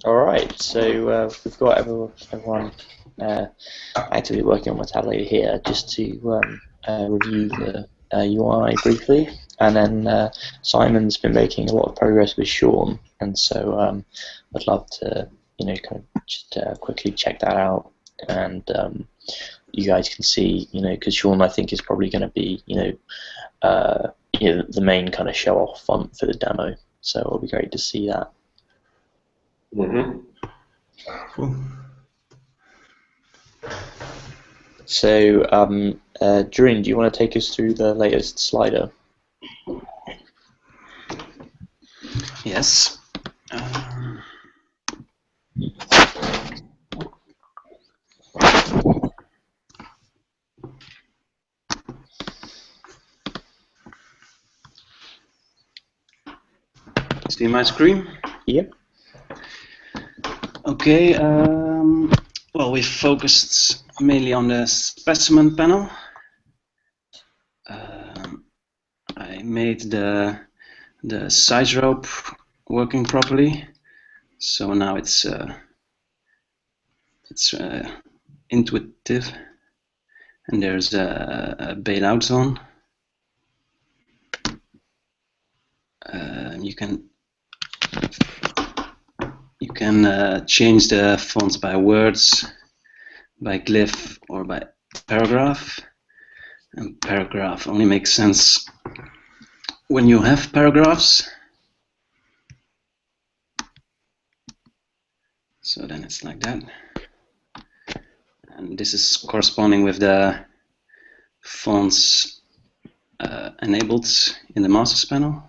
All right, so we've got everyone actively working on Metapolator here, just to review the UI briefly, and then Simon's been making a lot of progress with Sean, and so I'd love to kind of just quickly check that out, and you guys can see because Sean I think is probably going to be the main kind of show off font for the demo, so it'll be great to see that. Mm-hmm. Cool. So, Jeroen, do you want to take us through the latest slider? Yes. See my screen? Yep. Okay. Well, we focused mainly on the specimen panel. I made the size rope working properly, so now it's intuitive, and there's a bailout zone. You can change the fonts by words, by glyph, or by paragraph. And paragraph only makes sense when you have paragraphs. So then it's like that. And this is corresponding with the fonts enabled in the masters panel.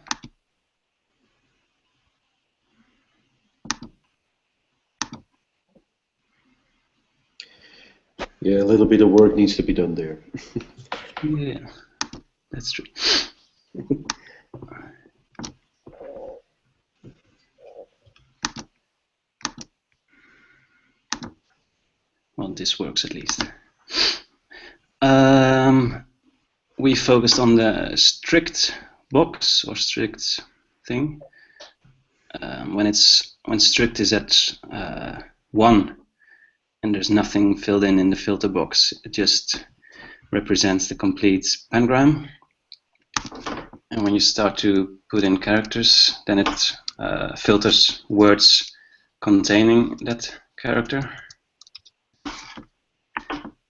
Yeah, a little bit of work needs to be done there. Yeah, that's true. Well, this works at least. We focused on the strict box or strict thing. When strict is at 1 and there's nothing filled in the filter box, it just represents the complete pangram. And when you start to put in characters, then it filters words containing that character.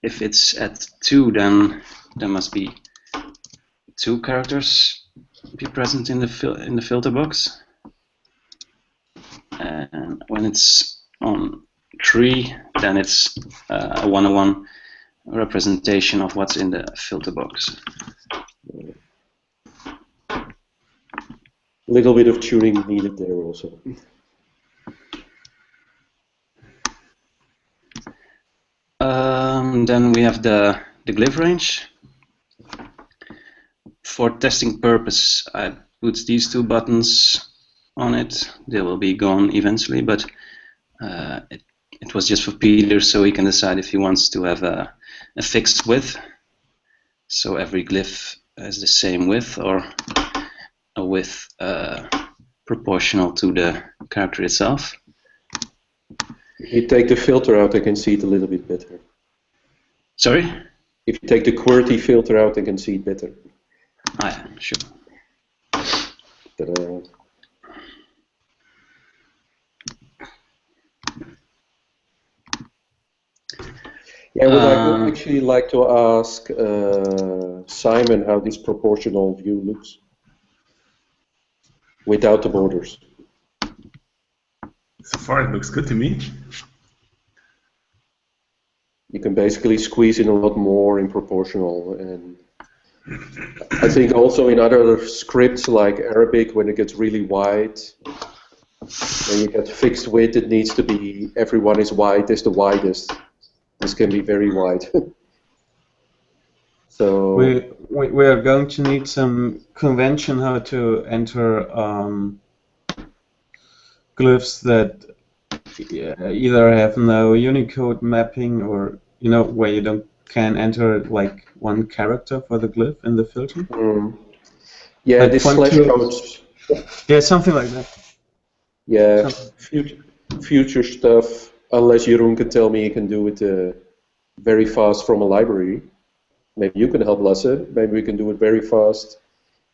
If it's at 2, then there must be 2 characters be present in the filter box. And when it's on 3, then it's a one-on-one representation of what's in the filter box. A little bit of tuning needed there also. Then we have the glyph range. For testing purpose, I put these 2 buttons on it. They will be gone eventually, but it was just for Peter, so he can decide if he wants to have a fixed width. So every glyph has the same width, or a width proportional to the character itself. If you take the filter out, I can see it a little bit better. Sorry? If you take the QWERTY filter out, I can see it better. Ah, yeah, sure. Ta-da. Yeah, I would actually like to ask Simon how this proportional view looks without the borders. So far, it looks good to me. You can basically squeeze in a lot more in proportional, and I think also in other scripts like Arabic, when it gets really wide, when you get fixed width, it needs to be everyone is wide is the widest. This can be very wide. So we are going to need some convention how to enter glyphs that either have no Unicode mapping, or where you can enter like one character for the glyph in the filter. Yeah, like this slash codes. Yeah, something like that. Yeah, future stuff, unless Jeroen can tell me he can do it very fast from a library. Maybe you can help, Lasse. Maybe we can do it very fast.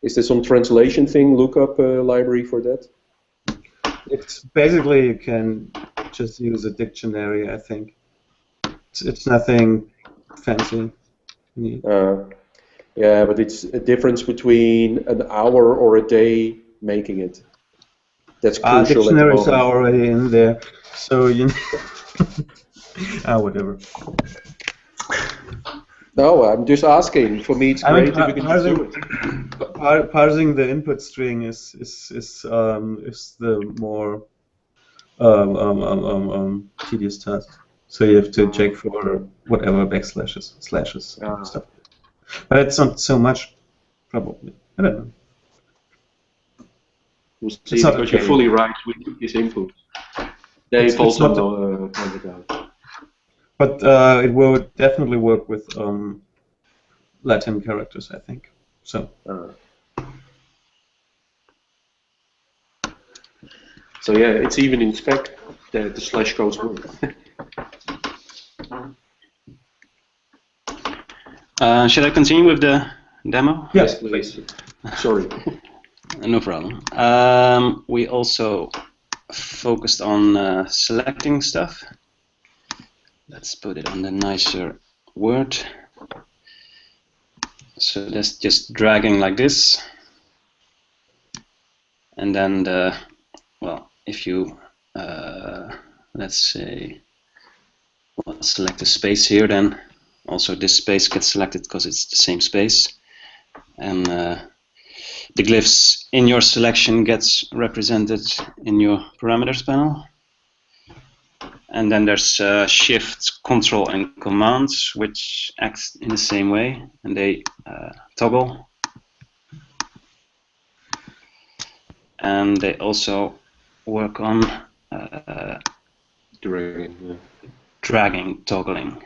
Is there some translation thing, lookup library for that? It's basically you can just use a dictionary, I think. It's nothing fancy. Yeah, but it's a difference between an hour or a day making it. That's crucial. Dictionaries are already in there, so you whatever. No, I'm just asking. For me, it's great if we can just do it. Parsing the input string is the more tedious task. So you have to check for whatever backslashes, slashes, stuff. But it's not so much, probably. I don't know. We'll see, because you're fully right with this input. They've also pointed out. But it will definitely work with Latin characters, I think. So. So yeah, it's even in spec that the slash codes work. Should I continue with the demo? Yes, please. Sorry. No problem. We also focused on selecting stuff. Let's put it on the nicer word. So that's just dragging like this. And then well, if you, let's say, select a space here, then also this space gets selected because it's the same space. And the glyphs in your selection gets represented in your parameters panel. And then there's Shift, Control, and Commands, which act in the same way, and they toggle. And they also work on dragging, toggling.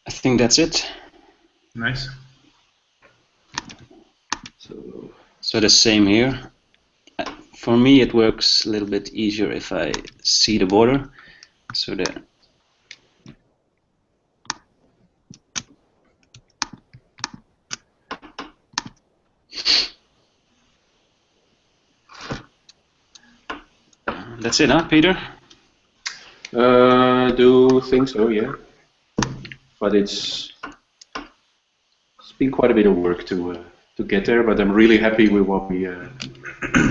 I think that's it. Nice. So the same here. For me, it works a little bit easier if I see the border. So that's it, huh, Peter? Do think so, yeah. But it's been quite a bit of work to get there. But I'm really happy with what we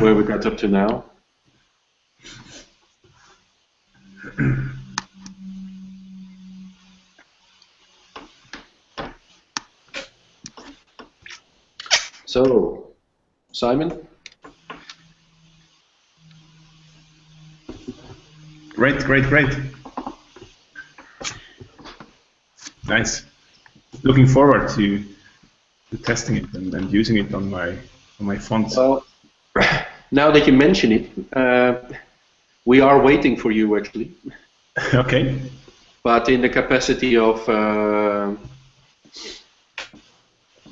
where we got up to now. So, Simon? Great, great, great. Nice. Looking forward to testing it and using it on my fonts. Well, now that you mention it, we are waiting for you actually. Okay. But in the capacity of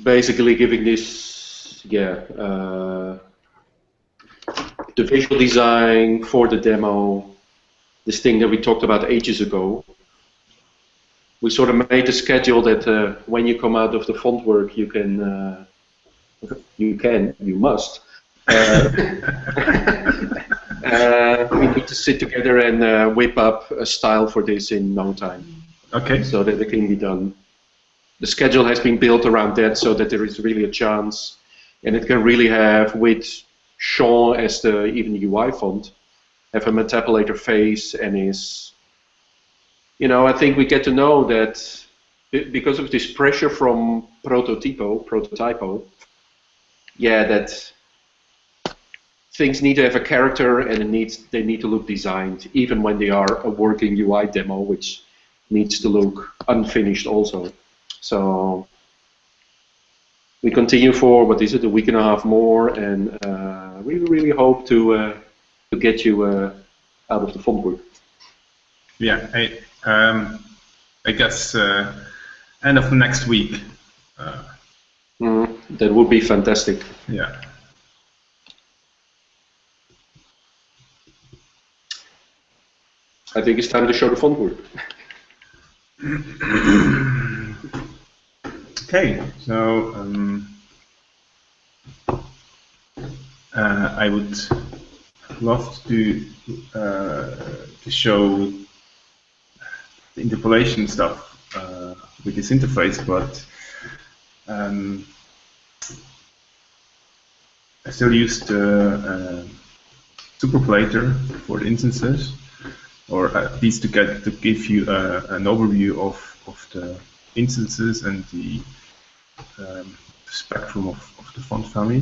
basically giving this, the visual design for the demo, this thing that we talked about ages ago. We sort of made a schedule that when you come out of the font work, you must. We need to sit together and whip up a style for this in no time. Okay. So that it can be done. The schedule has been built around that so that there is really a chance, and it can really have, with Sean as the even UI font, have a Metapolator face and is, you know, I think we get to know that because of this pressure from prototypo, yeah, that things need to have a character and they need to look designed, even when they are a working UI demo, which needs to look unfinished also. So we continue for, what is it, a week and a half more, and we really hope to get you out of the font work. Yeah, I guess end of next week. That would be fantastic. Yeah. I think it's time to show the font work. Okay, so I would love to show the interpolation stuff with this interface, but I still used Superplater for the instances, or at least to give you an overview of the instances and the spectrum of the font family.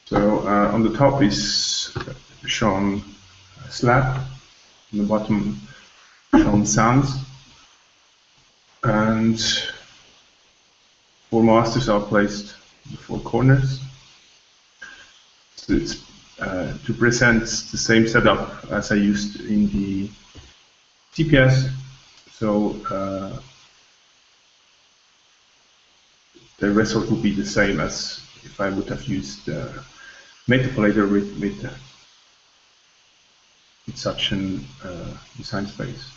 So on the top is shown slab, on the bottom shown sounds, and 4 masters are placed in the 4 corners. So it's to present the same setup as I used in the TPS. So the result would be the same as if I would have used Metapolator with such an design space.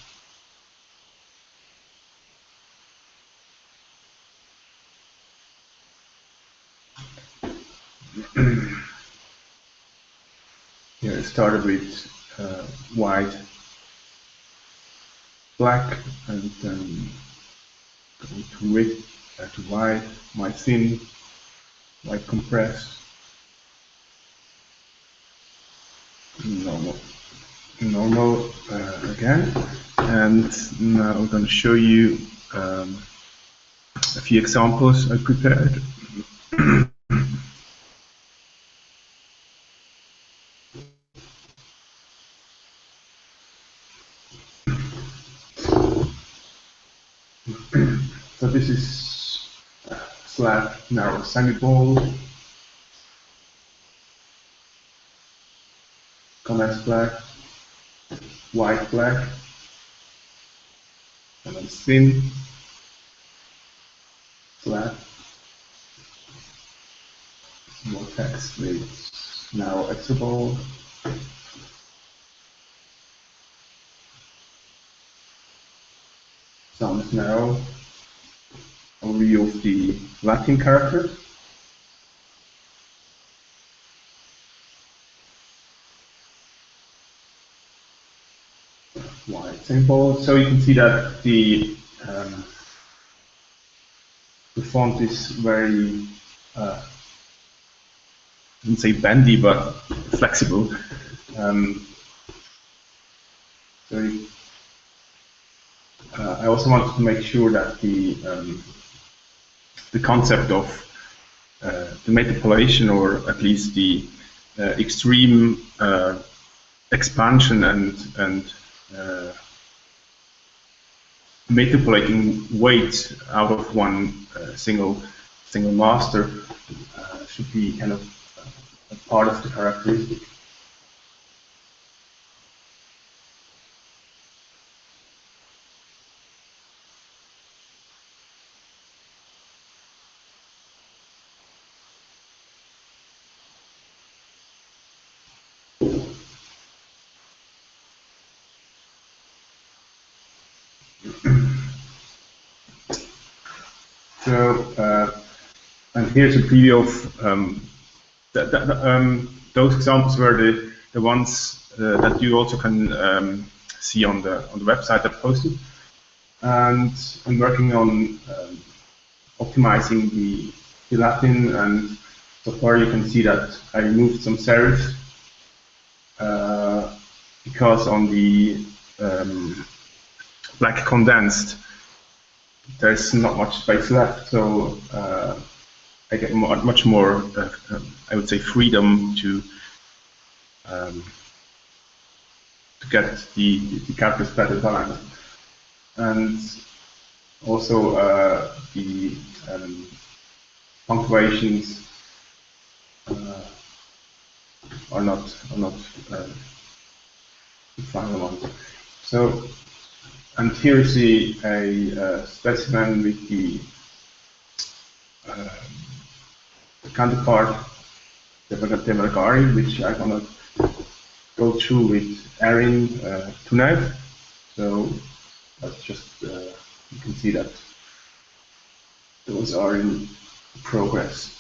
Here I started with white, black, and then going to red, to white, white thin, white compressed, normal again, and now I'm going to show you a few examples I prepared. So this is slab narrow semi-ball, convex black, white black, and then thin, flat, more text with narrow hexaball, sounds narrow, overview of the Latin characters, white simple. So you can see that the font is very, I wouldn't say bendy, but flexible. I also wanted to make sure that the concept of the metapolation, or at least the extreme expansion and metapolating weight out of one single master should be kind of a part of the characteristic. So, and here's a preview of those examples were the ones that you also can see on the website I posted. And I'm working on optimizing the Latin, and so far you can see that I removed some serifs because on the black condensed there's not much space left, so I get much more, I would say, freedom to get the characters better balanced, and also the punctuations are not the final ones. So, and here's a specimen with the counterpart, the Temergari, which I'm gonna go through with Erin tonight. So that's just you can see that those are in progress.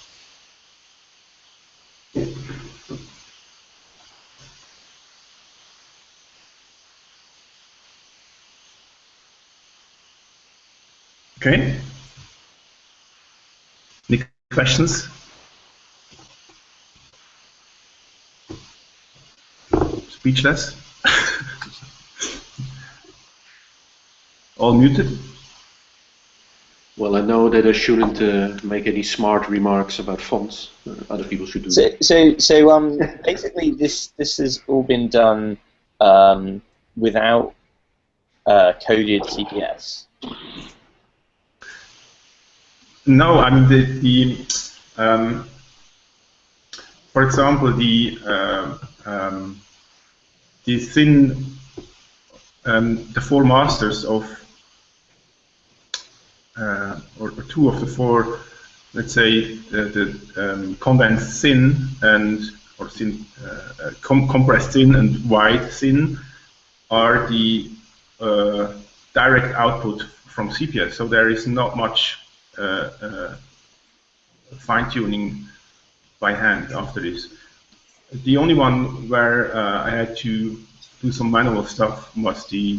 Okay. Any questions? Speechless? All muted? Well, I know that I shouldn't make any smart remarks about fonts. Other people should do that. So basically, this has all been done without coded CPS. No, I mean for example, the thin, the four masters of, or two of the four, let's say the condensed thin and or thin, compressed thin and wide thin are the direct output from CPS. So there is not much fine-tuning by hand after this. The only one where I had to do some manual stuff was the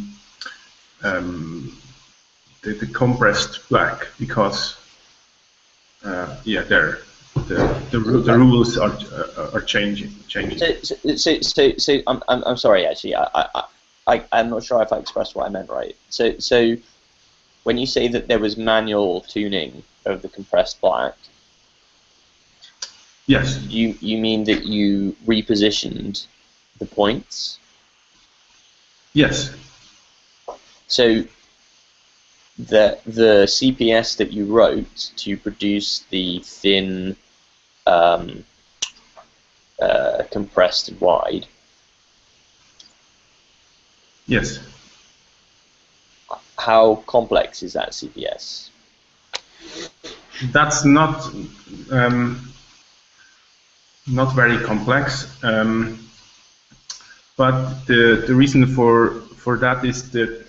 compressed black, because yeah, the rules are changing. So I'm sorry, actually, I'm not sure if I expressed what I meant right. So when you say that there was manual tuning of the compressed black, yes, you mean that you repositioned the points? Yes. So the CPS that you wrote to produce the thin, compressed and wide. Yes. How complex is that CPS? That's not very complex, but the reason for that is that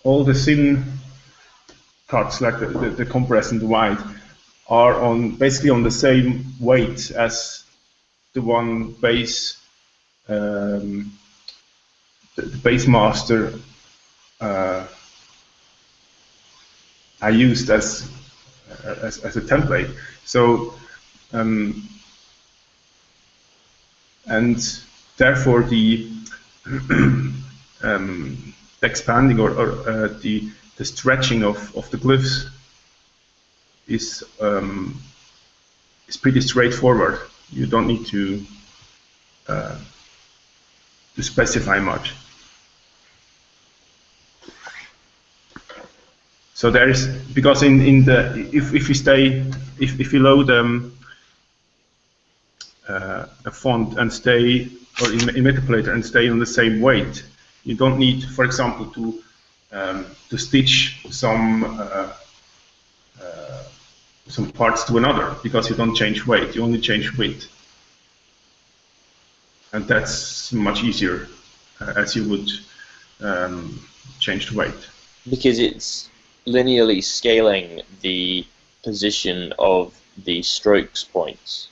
all the thin cuts, like the compressed and the wide, are basically on the same weight as the one base, the base master I used as a template. So and therefore the expanding or the stretching of the glyphs is pretty straightforward. You don't need to specify much. So there is, because in the if you load a font and stay, or in Metapolator and stay on the same weight, you don't need, for example, to stitch some parts to another, because you don't change weight, you only change width, and that's much easier as you would change the weight. Because it's linearly scaling the position of the strokes points.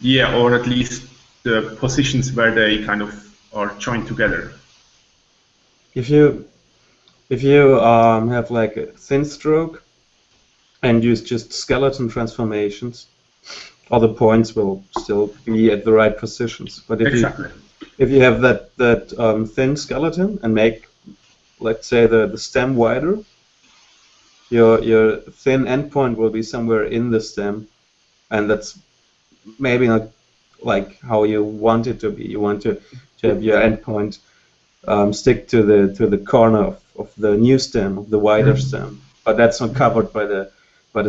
Yeah, or at least the positions where they kind of are joined together. If you have like a thin stroke and use just skeleton transformations, all the points will still be at the right positions. But if you have that thin skeleton and make, let's say, the stem wider, your thin endpoint will be somewhere in the stem, and that's maybe not like how you want it to be. You want to have your endpoint stick to the corner of the new stem, of the wider stem, but that's not covered by the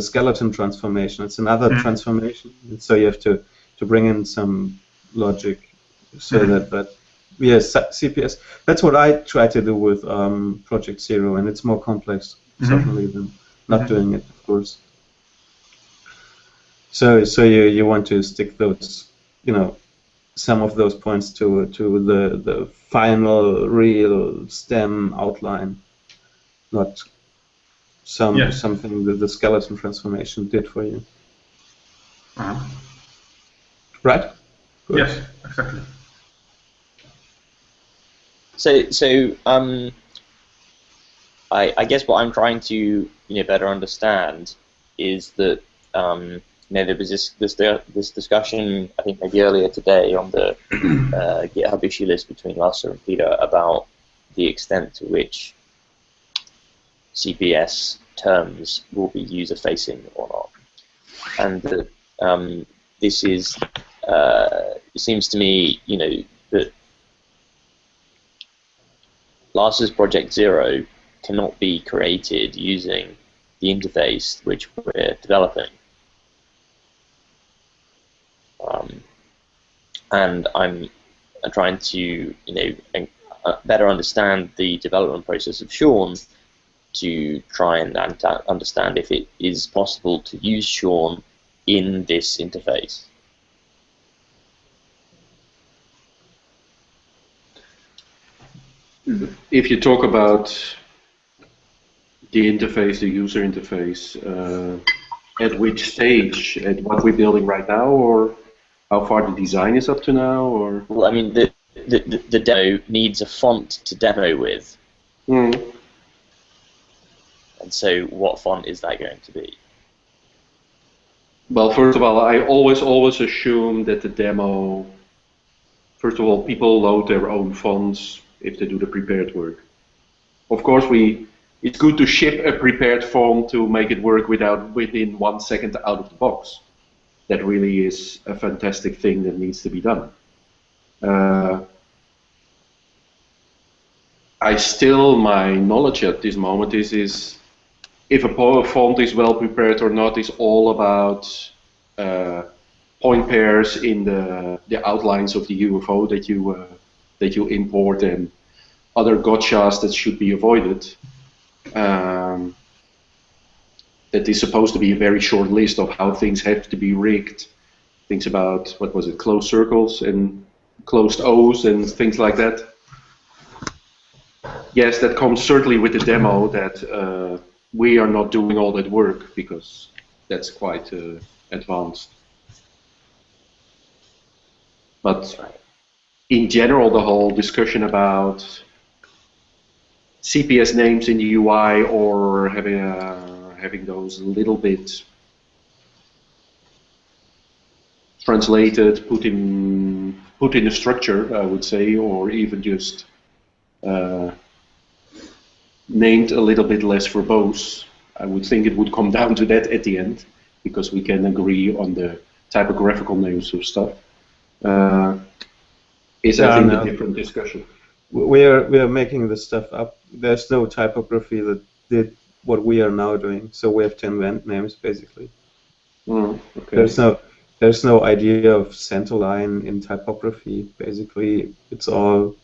skeleton transformation. It's another transformation, and so you have to bring in some logic, so that yes, CPS. That's what I try to do with Project Zero, and it's more complex certainly than not doing it, of course. So you want to stick those, some of those points to the final real stem outline, not something that the skeleton transformation did for you. Right? Good. Yes, exactly. So I guess what I'm trying to better understand is that there was this discussion, I think maybe earlier today, on the GitHub issue list between Lasse and Peter about the extent to which CPS terms will be user-facing or not, and that this is it seems to me that Lasse's Project Zero cannot be created using the interface which we're developing. And I'm trying to, better understand the development process of Sean to try and understand if it is possible to use Sean in this interface. If you talk about the interface, the user interface, at which stage, at what we're building right now, or how far the design is up to now, or? Well, I mean, the demo needs a font to demo with. And so what font is that going to be? Well, first of all, I always assume that the demo, first of all, people load their own fonts if they do the prepared work. Of course, it's good to ship a prepared font to make it work within 1 second out of the box. That really is a fantastic thing that needs to be done. My knowledge at this moment is if a font is well prepared or not is all about point pairs in the outlines of the UFO that you import and other gotchas that should be avoided. That is supposed to be a very short list of how things have to be rigged. Things about, what was it, closed circles and closed O's and things like that. Yes, that comes certainly with the demo that we are not doing all that work because that's quite advanced. But in general, the whole discussion about CPS names in the UI or having those a little bit translated, put in a structure, I would say, or even just named a little bit less verbose. I would think it would come down to that at the end, because we can agree on the typographical names of stuff. Is I think a different discussion. We are making this stuff up. There's no typography that did what we are now doing, so we have to invent names basically. Okay. There's no idea of centerline in typography. Basically, it's all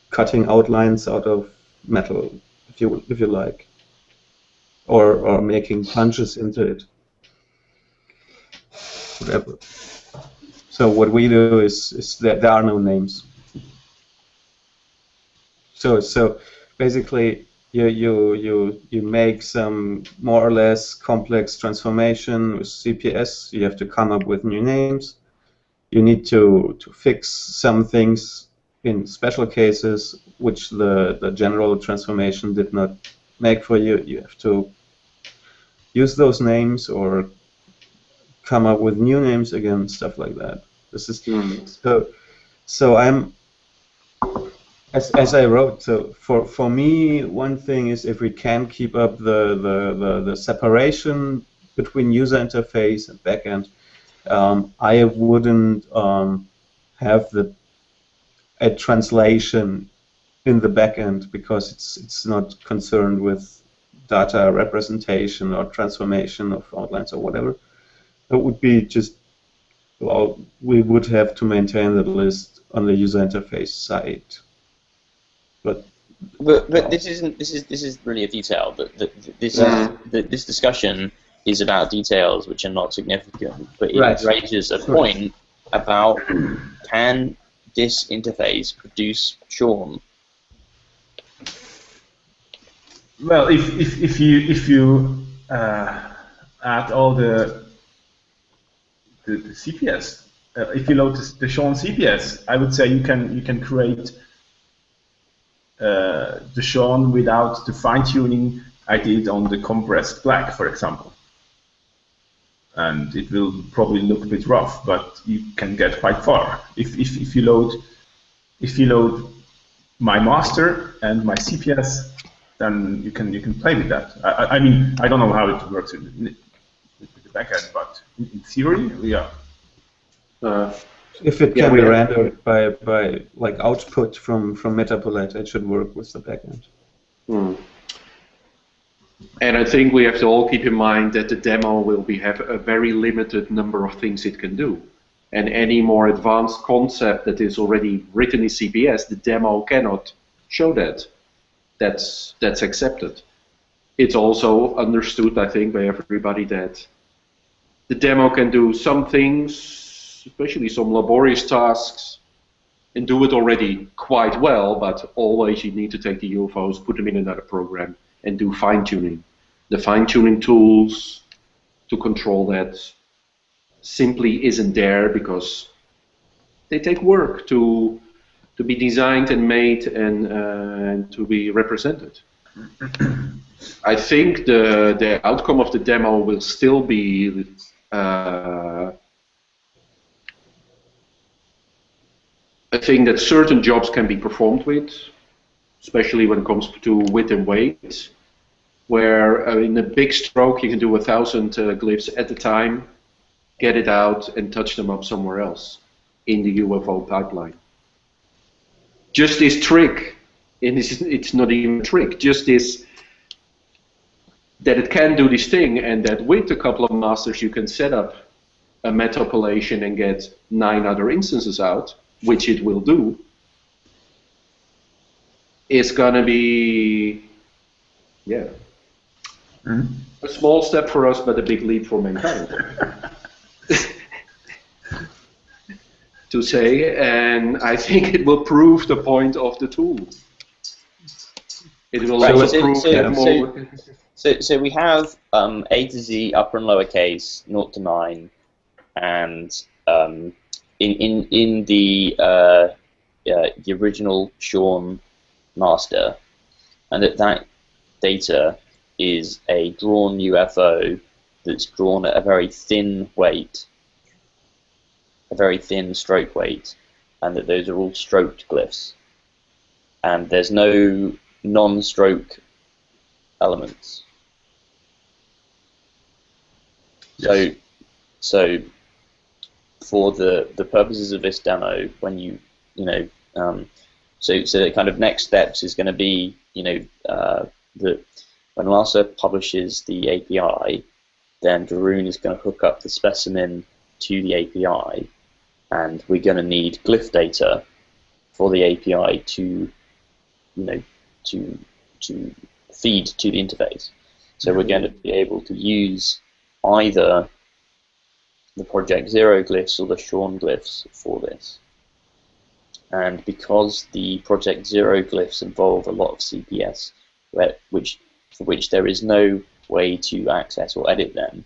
cutting outlines out of metal, if you like, or making punches into it. Whatever. So what we do is that there are no names. So basically, you make some more or less complex transformation with CPS. You have to come up with new names. You need to fix some things in special cases which the general transformation did not make for you. You have to use those names or come up with new names again, stuff like that. This is so I'm. As I wrote, so for me, one thing is if we can keep up the separation between user interface and backend, I wouldn't have a translation in the backend because it's not concerned with data representation or transformation of outlines or whatever. It would be just well, we would have to maintain the list on the user interface side. But this is really a detail. This discussion is about details which are not significant, but it raises a point about can this interface produce Sean? Well, if you add all the CPS, if you load the Sean CPS, I would say you can create the Sean without the fine-tuning I did on the compressed black, for example. And it will probably look a bit rough, but you can get quite far. If you load my master and my CPS, then you can play with that. I mean, I don't know how it works with the backend, but in theory, yeah. If it can be rendered by like output from Metapolator, it should work with the backend. And I think we have to all keep in mind that the demo will have a very limited number of things it can do. And any more advanced concept that is already written in CPS, the demo cannot show that. That's accepted. It's also understood, I think, by everybody that the demo can do some things, especially some laborious tasks, and do it already quite well, but always you need to take the UFOs, put them in another program, and do fine-tuning. The fine-tuning tools to control that simply isn't there because they take work to be designed and made and to be represented. I think the outcome of the demo will still be I think that certain jobs can be performed with, especially when it comes to width and weight, where in a big stroke you can do 1,000 glyphs at a time, get it out and touch them up somewhere else in the UFO pipeline. Just this trick, and it's not even a trick, just this, that it can do this thing, and that with a couple of masters you can set up a metapolation and get 9 other instances out, which it will do, is going to be, yeah, a small step for us, but a big leap for mankind. To say, and I think it will prove the point of the tool. It will also prove that more. So we have A to Z, upper and lower case, 0 to 9, and in the original Sean master, and that data is a drawn UFO that's drawn at a very thin weight, a very thin stroke weight, and that those are all stroked glyphs, and there's no non-stroke elements. Yes. So for the purposes of this demo, when so the kind of next steps is going to be, that when Lasse publishes the API, then Jeroen is going to hook up the specimen to the API, and we're going to need glyph data for the API to feed to the interface. So we're going to be able to use either the Project Zero glyphs or the Sean glyphs for this. And because the Project Zero glyphs involve a lot of CPS, for which there is no way to access or edit them,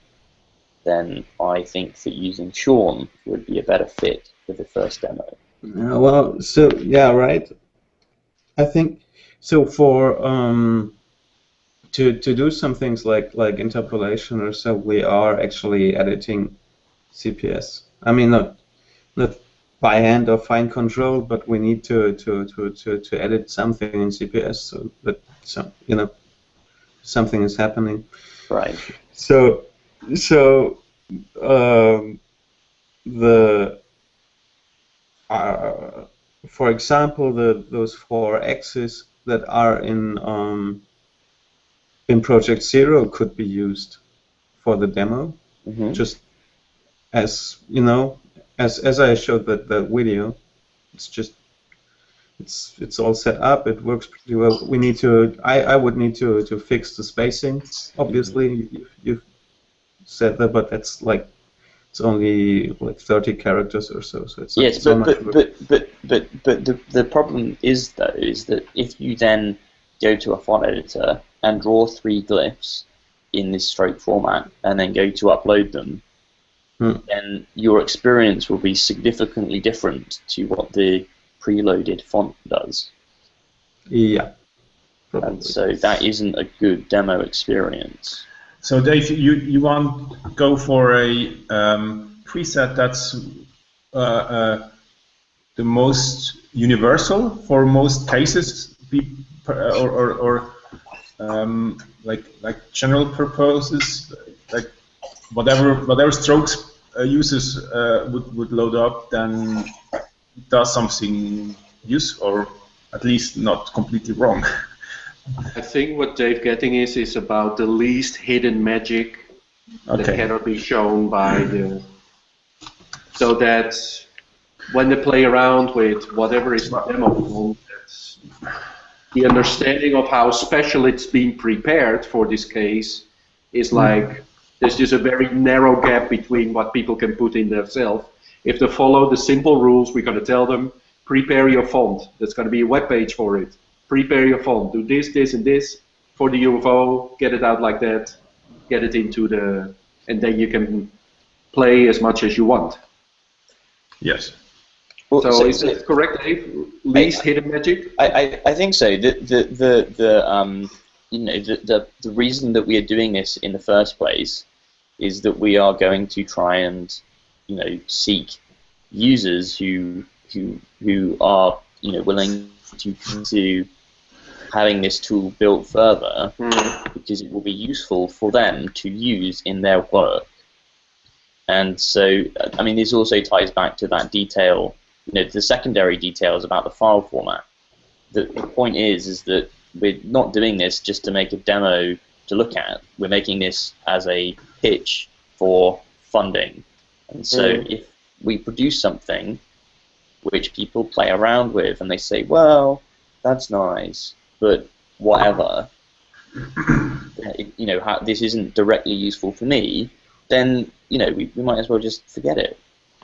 then I think that using Sean would be a better fit for the first demo. Well, so yeah, right. I think so. For to do some things like interpolation or so, we are actually editing CPS. I mean, not by hand or fine control, but we need to edit something in CPS so that something is happening. Right. So for example, those 4 X's that are in Project Zero could be used for the demo, just as as I showed the video, it's just it's all set up. It works pretty well. We need to. I would need to fix the spacing. Obviously, you've said that, but that's like it's only like 30 characters or so. So it's not yes, so much work. but the problem is though is that if you then go to a font editor and draw 3 glyphs in this stroke format and then go to upload them, then your experience will be significantly different to what the preloaded font does. Yeah. Probably. And so that isn't a good demo experience. So Dave, you want to go for a preset that's the most universal for most cases, or like general purposes, like whatever strokes users would load up, then does something useful, or at least not completely wrong. I think what Dave getting is about the least hidden magic that cannot be shown by the, so that when they play around with whatever is the demo font, that's the understanding of how special it's been prepared for this case is like there's just a very narrow gap between what people can put in themselves. If they follow the simple rules, we're going to tell them, prepare your font. There's going to be a web page for it. Prepare your font. Do this, this, and this for the UFO. Get it out like that. Get it into the, and then you can play as much as you want. Yes. Well, so is it correct, Dave? Least hidden magic? I think so. The reason that we are doing this in the first place is that we are going to try and seek users who are willing to having this tool built further because it will be useful for them to use in their work. And so, I mean, this also ties back to that detail, the secondary details about the file format. The point is that we're not doing this just to make a demo to look at. We're making this as a pitch for funding. And so if we produce something which people play around with and they say, well, that's nice, but whatever, this isn't directly useful for me, then we might as well just forget it.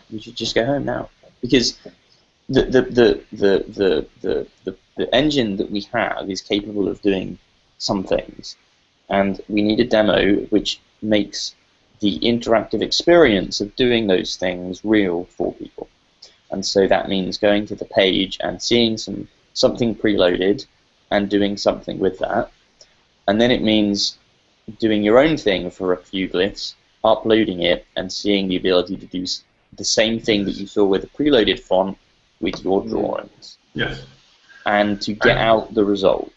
We should just go home now, because the engine that we have is capable of doing some things, and we need a demo which makes the interactive experience of doing those things real for people. And so that means going to the page and seeing something preloaded and doing something with that. And then it means doing your own thing for a few glyphs, uploading it, and seeing the ability to do the same thing that you saw with the preloaded font with your drawings. Yes. And to get out the result.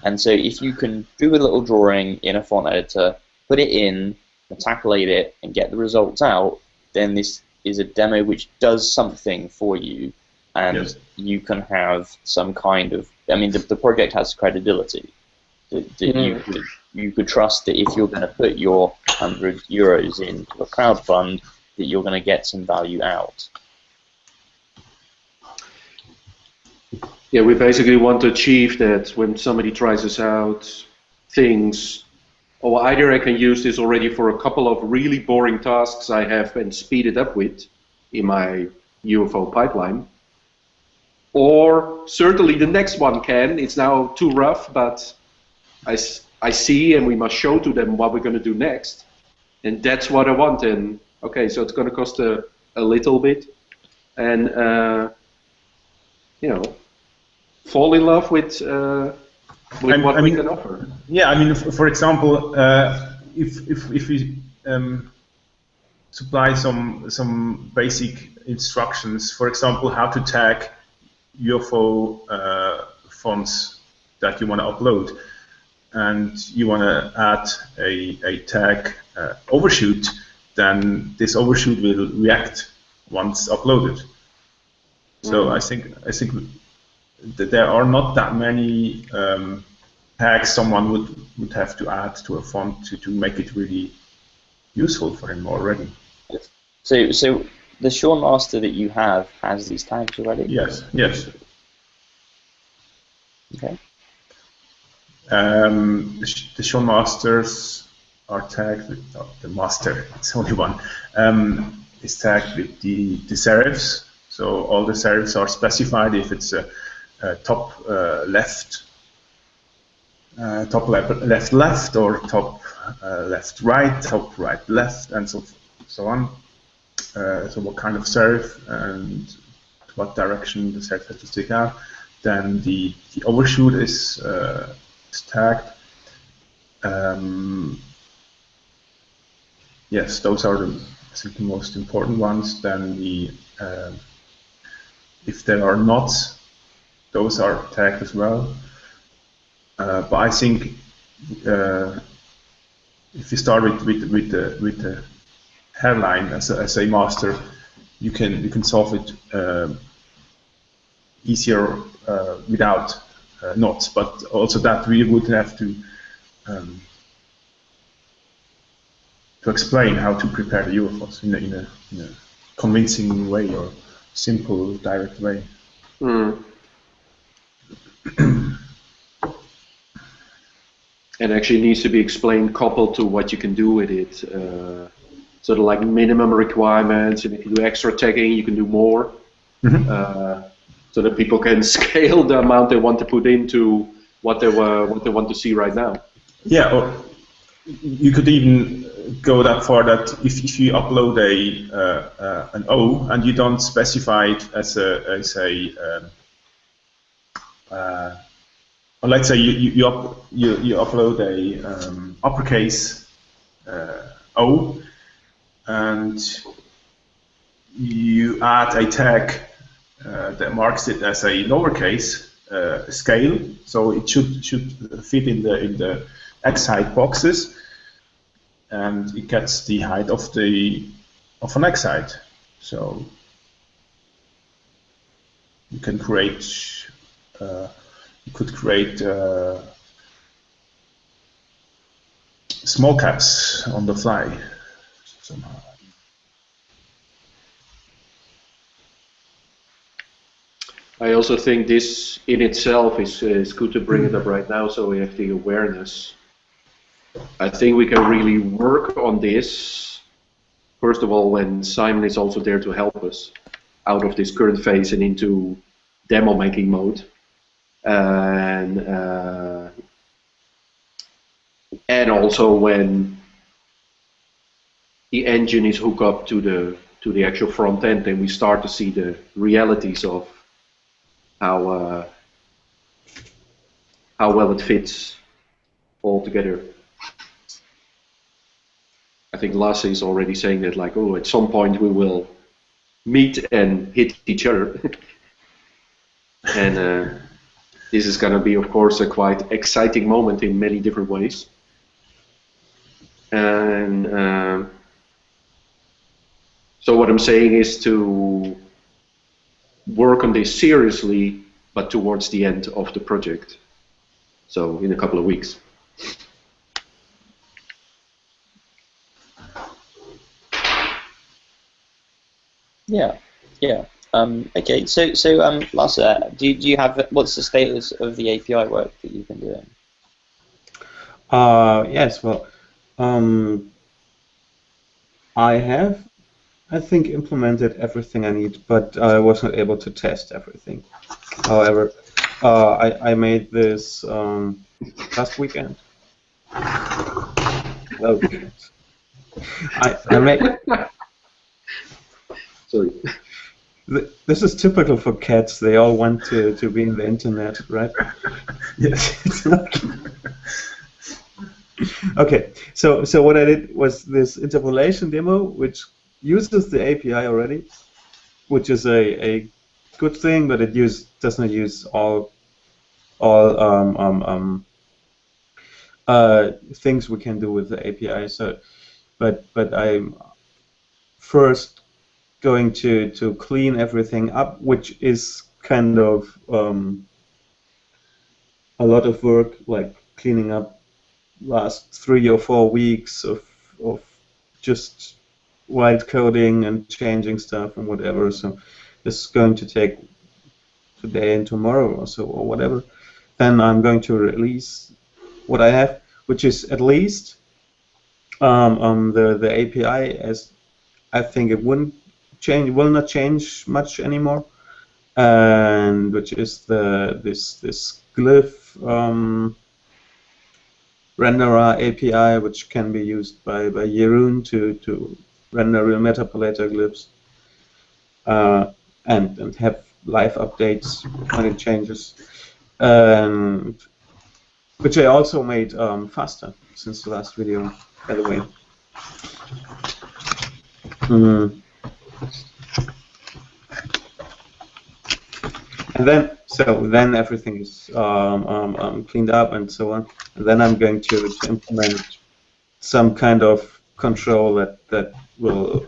And so if you can do a little drawing in a font editor, put it in, metapolate it, and get the results out, then this is a demo which does something for you, and you can have some kind of, I mean, the project has credibility. That you could trust that if you're going to put your 100 euros into a crowdfund, that you're going to get some value out. Yeah, we basically want to achieve that when somebody tries us out, things, or either I can use this already for a couple of really boring tasks I have and speed it up with in my UFO pipeline, or certainly the next one can. It's now too rough, but I see, and we must show to them what we're going to do next, and that's what I want. And okay, so it's going to cost a little bit, and fall in love with what we can offer. Yeah, I mean, for example, if we supply some basic instructions, for example, how to tag UFO fonts that you want to upload, and you want to add a tag overshoot, then this overshoot will react once uploaded. So I think that there are not that many tags someone would have to add to a font to make it really useful for him already. So the Sean master that you have has these tags already? Yes, yes. Okay. The Sean masters are tagged with the master. It's only one. Is tagged with the serifs. So all the serifs are specified if it's a top left, top left, or top left right, top right left, and so on. So what kind of serif and what direction the serif has to stick out. Then the overshoot is tagged. Yes, those are the most important ones. Then if there are knots, those are tagged as well. But I think if you start with the hairline as a master, you can solve it easier without knots. But also that we would have to explain how to prepare the UFOs in a convincing way or simple, direct way. And actually needs to be explained coupled to what you can do with it. Sort of like minimum requirements, and if you do extra tagging, you can do more. So that people can scale the amount they want to put into what they want to see right now. Yeah, or you could even go that far that if you upload an O and you don't specify it as or let's say you upload a uppercase O, and you add a tag that marks it as a lowercase scale, so it should fit in the X height boxes, and it gets the height of an X height. So you can create. You could create small caps on the fly somehow. I also think this in itself is good to bring it up right now, so we have the awareness. I think we can really work on this, first of all, when Simon is also there to help us out of this current phase and into demo making mode. And also when the engine is hooked up to the actual front end, and we start to see the realities of how well it fits all together. I think Lasse is already saying that, like, oh, at some point we will meet and hit each other. And this is going to be, of course, a quite exciting moment in many different ways. And so what I'm saying is to work on this seriously, but towards the end of the project. So in a couple of weeks. Yeah. Okay. So Lasse, do you have, what's the status of the API work that you've been doing? Yes. Well, I have, I think, implemented everything I need, but I was not able to test everything. However, I made this last weekend. Well, I made. Sorry. This is typical for cats. They all want to be in the internet, right? Yes. It's not. Okay. So what I did was this interpolation demo, which uses the API already, which is a good thing, but it does not use all things we can do with the API. So, but I'm first going to clean everything up, which is kind of a lot of work, like cleaning up last 3 or 4 weeks of just white coding and changing stuff and whatever. So this is going to take today and tomorrow or so or whatever. Then I'm going to release what I have, which is at least the API, as I think it will not change much anymore, and which is this glyph renderer API, which can be used by Jeroen to render real Metapolator glyphs and have live updates when it changes, which I also made faster since the last video, by the way. And then everything is cleaned up and so on. And then I'm going to implement some kind of control that will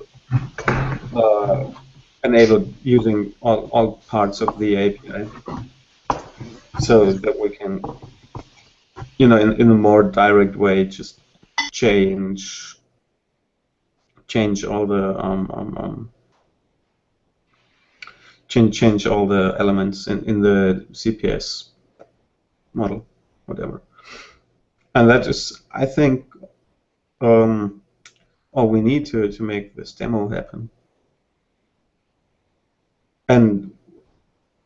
enable using all parts of the API, so that we can, in a more direct way, just change all the change all the elements in the CPS model, whatever. And that is, I think, all we need to make this demo happen. And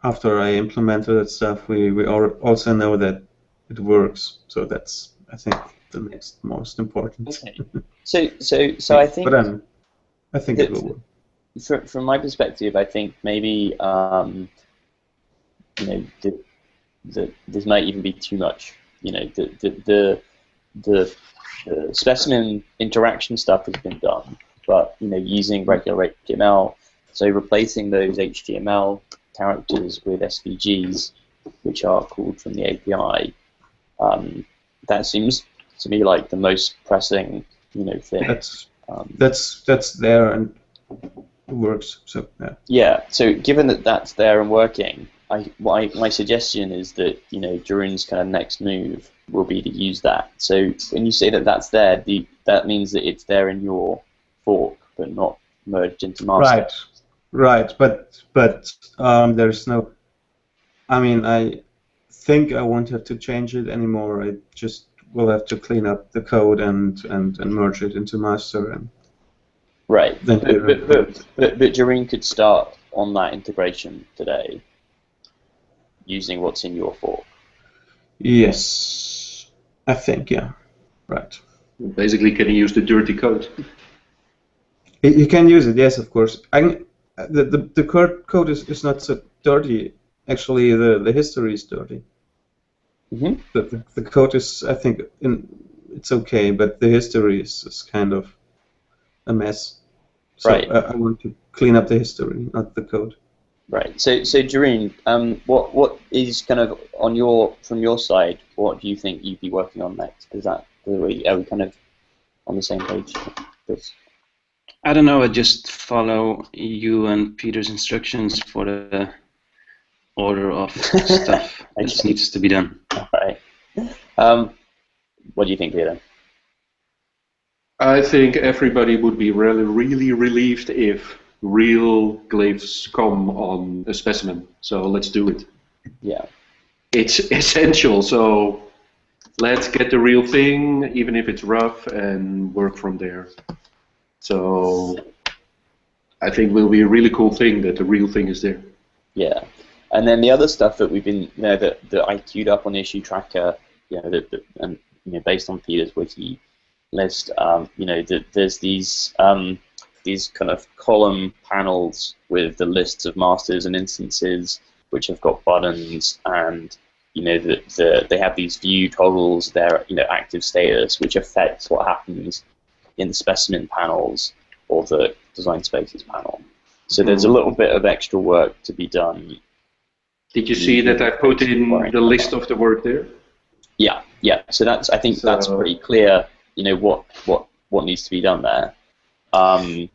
after I implemented that stuff, we also know that it works. So that's, I think, the next most important. Okay. So I think. But I think it will work. From my perspective, I think maybe this might even be too much. The specimen interaction stuff has been done, but using regular HTML, so replacing those HTML characters with SVGs, which are called from the API, that seems to me like the most pressing thing. That's there and works. So yeah. Yeah. So given that that's there and working, my suggestion is that Jeroen's kind of next move will be to use that. So when you say that that's there, that means that it's there in your fork, but not merged into master. Right. But there's no. I mean, I think I won't have to change it anymore. I just will have to clean up the code and merge it into master and. Right, but Jeroen could start on that integration today using what's in your fork. Yes, I think, yeah, right. Basically, can you use the dirty code? You can use it, yes, of course. The code is not so dirty. Actually, the history is dirty. Mm-hmm. The code is, I think, it's okay, but the history is kind of a mess. So right. I want to clean up the history, not the code. Right. So Jeroen, what is kind of from your side? What do you think you'd be working on next? Are we kind of on the same page? I don't know. I just follow you and Peter's instructions for the order of stuff that needs to be done. All right. What do you think, Peter? I think everybody would be really relieved if real glyphs come on a specimen. So let's do it. Yeah. It's essential. So let's get the real thing, even if it's rough, and work from there. So I think it will be a really cool thing that the real thing is there. Yeah. And then the other stuff that we've been that I queued up on the issue tracker, and based on Peter's wiki list, there's these kind of column panels with the lists of masters and instances, which have got buttons, and they have these view toggles, their active status, which affects what happens in the specimen panels or the design spaces panel. So there's a little bit of extra work to be done. Did you see that I put in the list of the work there? Yeah. So I think that's pretty clear. What needs to be done there. I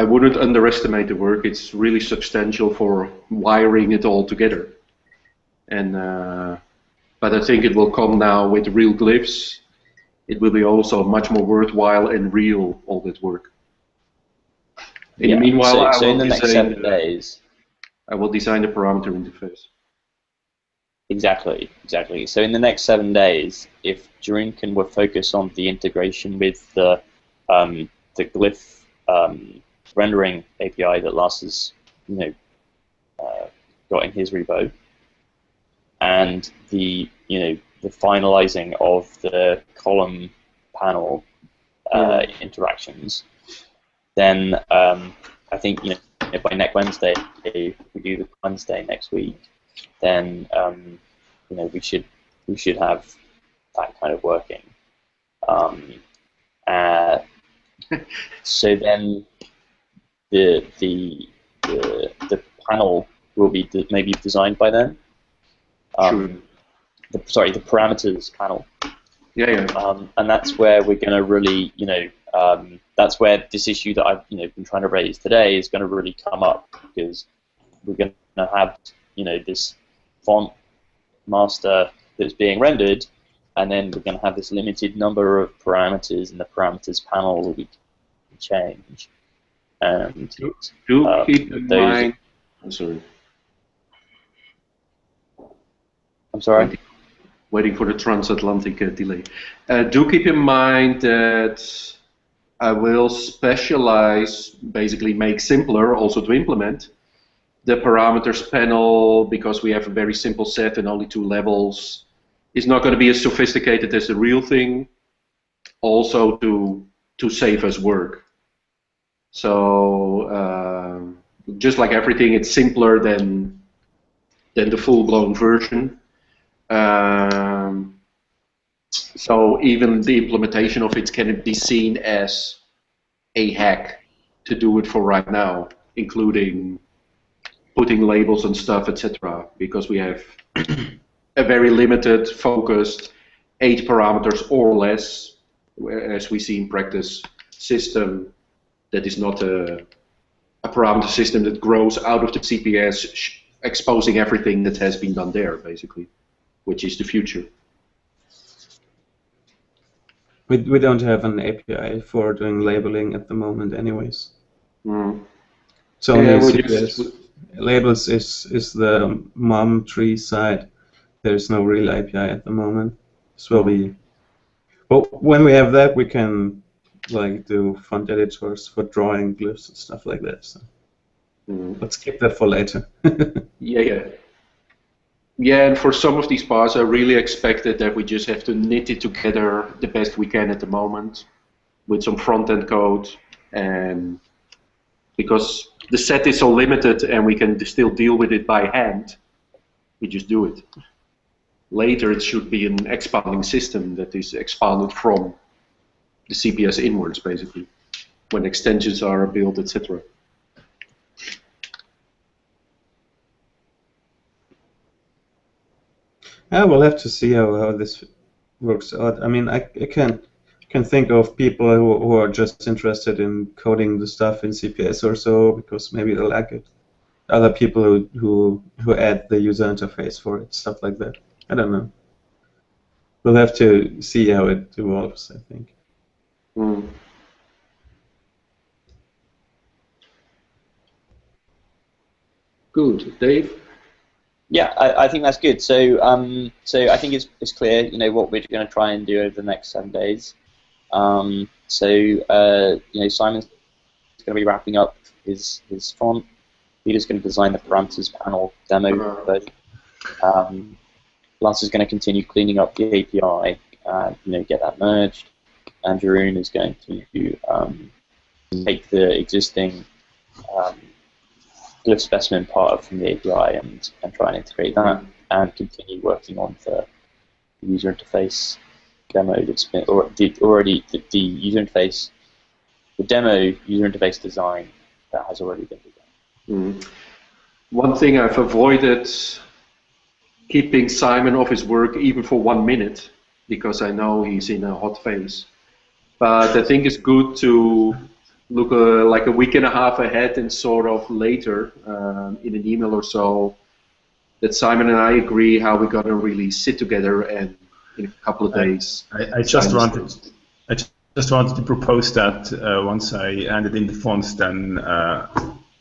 wouldn't underestimate the work. It's really substantial for wiring it all together. And but I think it will come now with real glyphs. It will be also much more worthwhile and real, all that work. In the meanwhile, so in the next 7 days, I will design the parameter interface. Exactly. So in the next 7 days, if Jeroen can focus on the integration with the glyph rendering API that Lasse has, got in his repo, and the finalizing of the column panel interactions, then I think by next Wednesday, if we do the Wednesday next week, then we should have that kind of working. So then the panel will be maybe designed by then. Sure. The parameters panel. Yeah. And that's where we're going to really, that's where this issue that I've been trying to raise today is going to really come up, because we're going to have this font master that's being rendered, and then we're going to have this limited number of parameters, and the parameters panel will be change. And do keep in mind. I'm sorry. Waiting for the transatlantic delay. Do keep in mind that I will specialize, basically make simpler also to implement the parameters panel, because we have a very simple set and only 2 levels. It's not going to be as sophisticated as the real thing, also to save us work. So just like everything, it's simpler than the full-blown version. So even the implementation of it can be seen as a hack to do it for right now, including putting labels and stuff, etc. Because we have a very limited, focused 8 parameters or less, as we see in practice, system that is not a parameter system that grows out of the CPS, exposing everything that has been done there, basically, which is the future. We don't have an API for doing labeling at the moment anyways. So CPS. Labels is the mom tree side. There's no real API at the moment. This will be. But when we have that, we can do font editors for drawing glyphs and stuff like that. So let's keep that for later. Yeah, and for some of these parts, I really expected that we just have to knit it together the best we can at the moment with some front-end code, and because the set is so limited and we can still deal with it by hand, we just do it. Later, it should be an expanding system that is expanded from the CPS inwards, basically, when extensions are built, etc. We'll have to see how this works out. I mean, I can think of people who are just interested in coding the stuff in CPS or so because maybe they like it. Other people who add the user interface for it, stuff like that. I don't know. We'll have to see how it evolves, I think. Good, Dave. Yeah, I think that's good. So, so I think it's clear, what we're going to try and do over the next 7 days. Simon's going to be wrapping up his font. Peter's going to design the parameters panel demo version. Lasse is going to continue cleaning up the API and get that merged. And Jeroen is going to take the existing glyph specimen part from the API and try and integrate that, and continue working on the user interface demo that's been the user interface, the demo user interface design that has already been begun. One thing I've avoided keeping Simon off his work even for 1 minute, because I know he's in a hot phase. But I think it's good to look like a week and a half ahead and sort of later in an email or so that Simon and I agree how we're going to really sit together and in a couple of days. I just wanted Just wanted to propose that once I handed in the fonts, then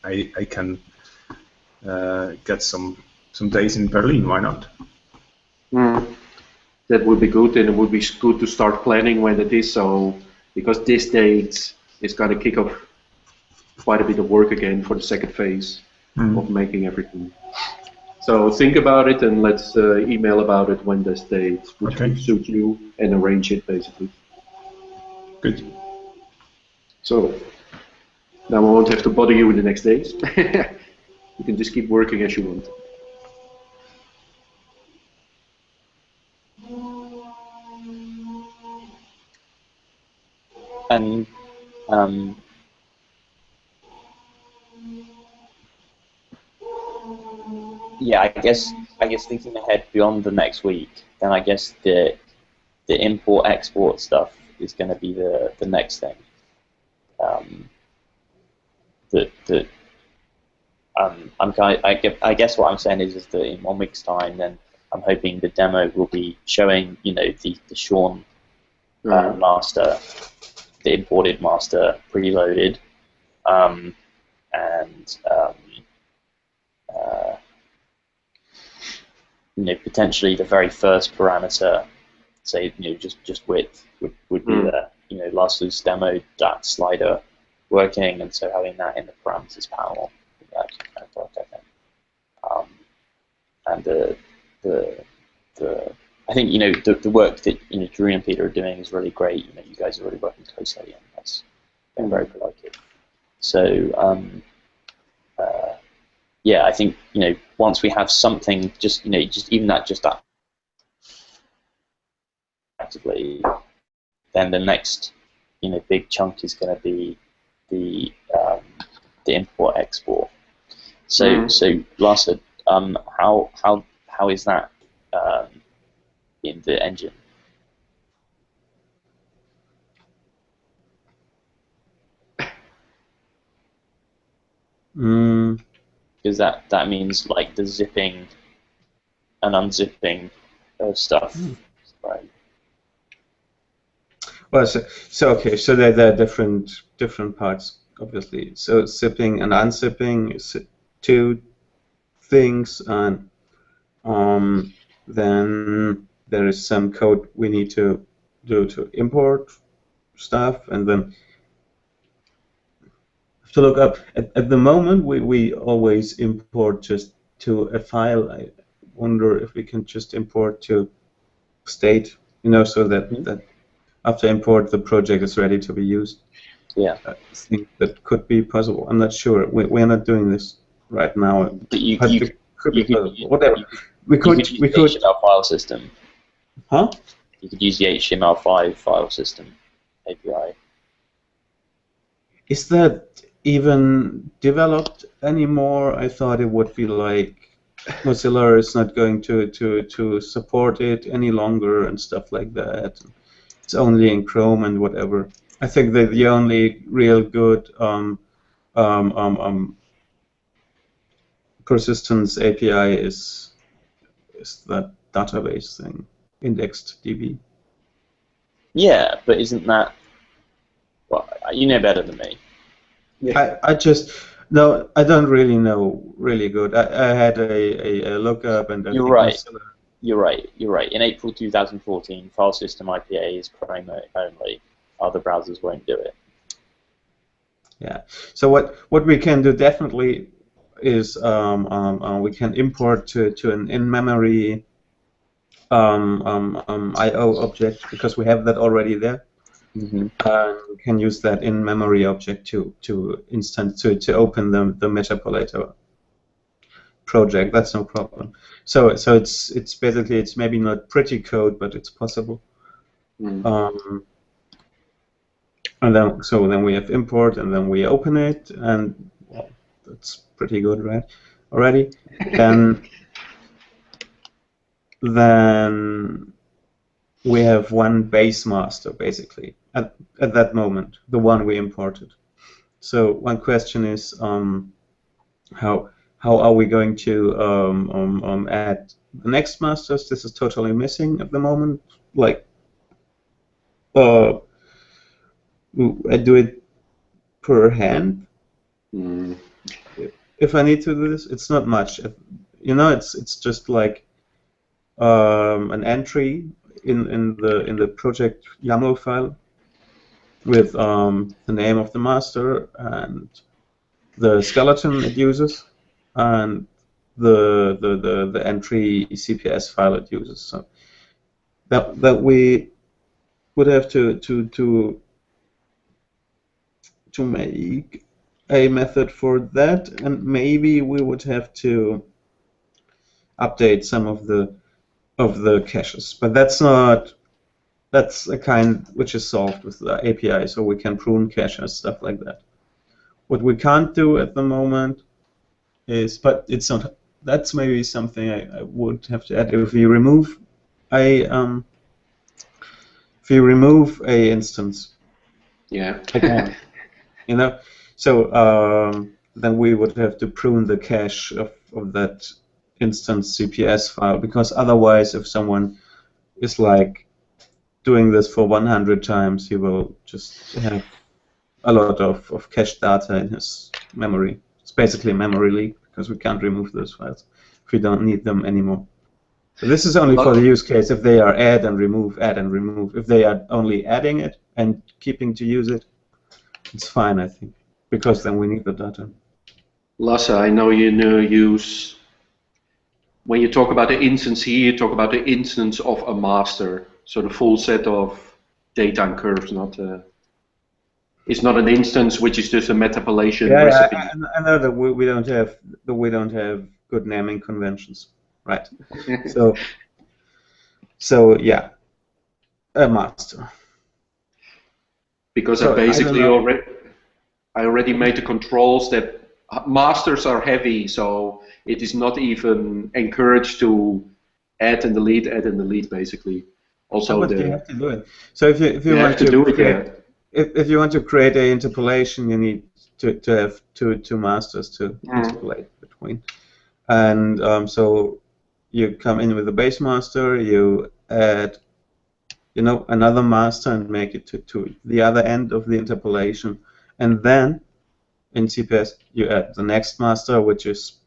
I can get some days in Berlin. Why not? That would be good, and it would be good to start planning when it is. So, because this date is going to kick off quite a bit of work again for the second phase of making everything. So think about it, and let's email about it when this date would suit you, and arrange it basically. Good. So now I won't have to bother you in the next days. You can just keep working as you want. And yeah, I guess thinking ahead beyond the next week, then I guess the import export stuff is going to be the next thing. I guess what I'm saying is that in 1 week's time, then I'm hoping the demo will be showing, the Sean master, the imported master preloaded, and potentially the very first parameter, say just width would be there. Lasse's demoed that slider working, and so having that in the parameters panel actually kind of worked, I think. And I think the work that Jeroen and Peter are doing is really great. You guys are really working closely, and that's been very productive. So yeah, I think once we have something, just even that actively, then the next big chunk is going to be the import export. So Lasse, how is that in the engine? Because that means like the zipping and unzipping of stuff, right? Well, so there are different parts, obviously. So zipping and unzipping is two things, and then there is some code we need to do to import stuff, and then to look up. At the moment, we always import just to a file. I wonder if we can just import to state, so that after import the project is ready to be used. Yeah, I think that could be possible. I'm not sure. We're not doing this right now. But you could be possible. Whatever. We could use the HTML file system. Huh? You could use the HTML5 file system API. Is that even developed anymore? I thought it would be like Mozilla is not going to support it any longer and stuff like that. It's only in Chrome and whatever. I think that the only real good persistence API is that database thing, IndexedDB. Yeah, but isn't that? Well, you know better than me. Yeah. No, I don't really know really good. I had a lookup, and You're right. You're right. In April 2014, file system IPA is Chrome only. Other browsers won't do it. Yeah. So what we can do definitely is we can import to an in-memory I/O object, because we have that already there. Mm-hmm. We can use that in-memory object to open the Metapolator project. That's no problem. So it's basically, it's maybe not pretty code, but it's possible. And then we have import, and then we open it, and well, that's pretty good, right? Already. Then we have one base master, basically, at that moment, the one we imported. So one question is how are we going to add the next masters? This is totally missing at the moment. Like I do it per hand. Mm. If I need to do this, it's not much. You know, it's just like an entry in the project YAML file with the name of the master and the skeleton it uses and the entry CPS file it uses. So that we would have to make a method for that, and maybe we would have to update some of the caches, but that's a kind which is solved with the API, so we can prune caches, stuff like that. What we can't do at the moment is, but it's not. That's maybe something I would have to add. If we remove a instance, Yeah. again, you know, so then we would have to prune the cache of that instance CPS file, because otherwise, if someone is like doing this for 100 times, he will just have a lot of cache data in his memory. It's basically a memory leak, because we can't remove those files if we don't need them anymore. So this is only for the use case if they are add and remove, add and remove. If they are only adding it and keeping to use it, it's fine, I think, because then we need the data. Lasse, I know you use, when you talk about the instance here, you talk about the instance of a master. So the full set of data and curves, it's not an instance which is just a metapolation recipe. I know that we don't have good naming conventions, right? so yeah, a master. Because I already made the controls that masters are heavy, so it is not even encouraged to add and delete basically. Also, but you have to do it. So if you want to do it, if you want to create an interpolation, you need to have two masters to interpolate between. And so you come in with the base master, you add, another master and make it to the other end of the interpolation, and then in CPS you add the next master, which is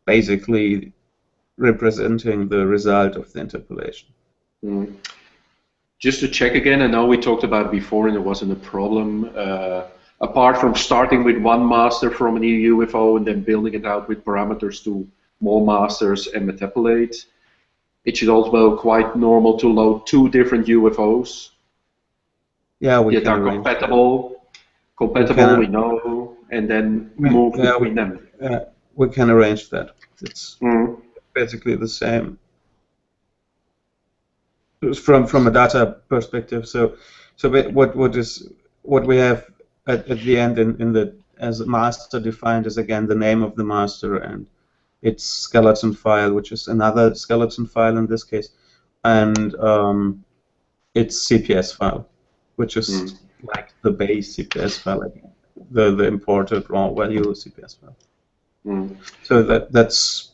basically representing the result of the interpolation. Just to check again, I know we talked about it before and it wasn't a problem. Apart from starting with one master from an UFO and then building it out with parameters to more masters and metapolate, it should also be quite normal to load two different UFOs. Yeah, we that are compatible. We know, and then move between them. We can arrange that. It's basically the same from a data perspective. So what we have at the end in the as master defined is again the name of the master and its skeleton file, which is another skeleton file in this case, and its CPS file, which is like the base CPS file, again, the imported raw value CPS file. So that's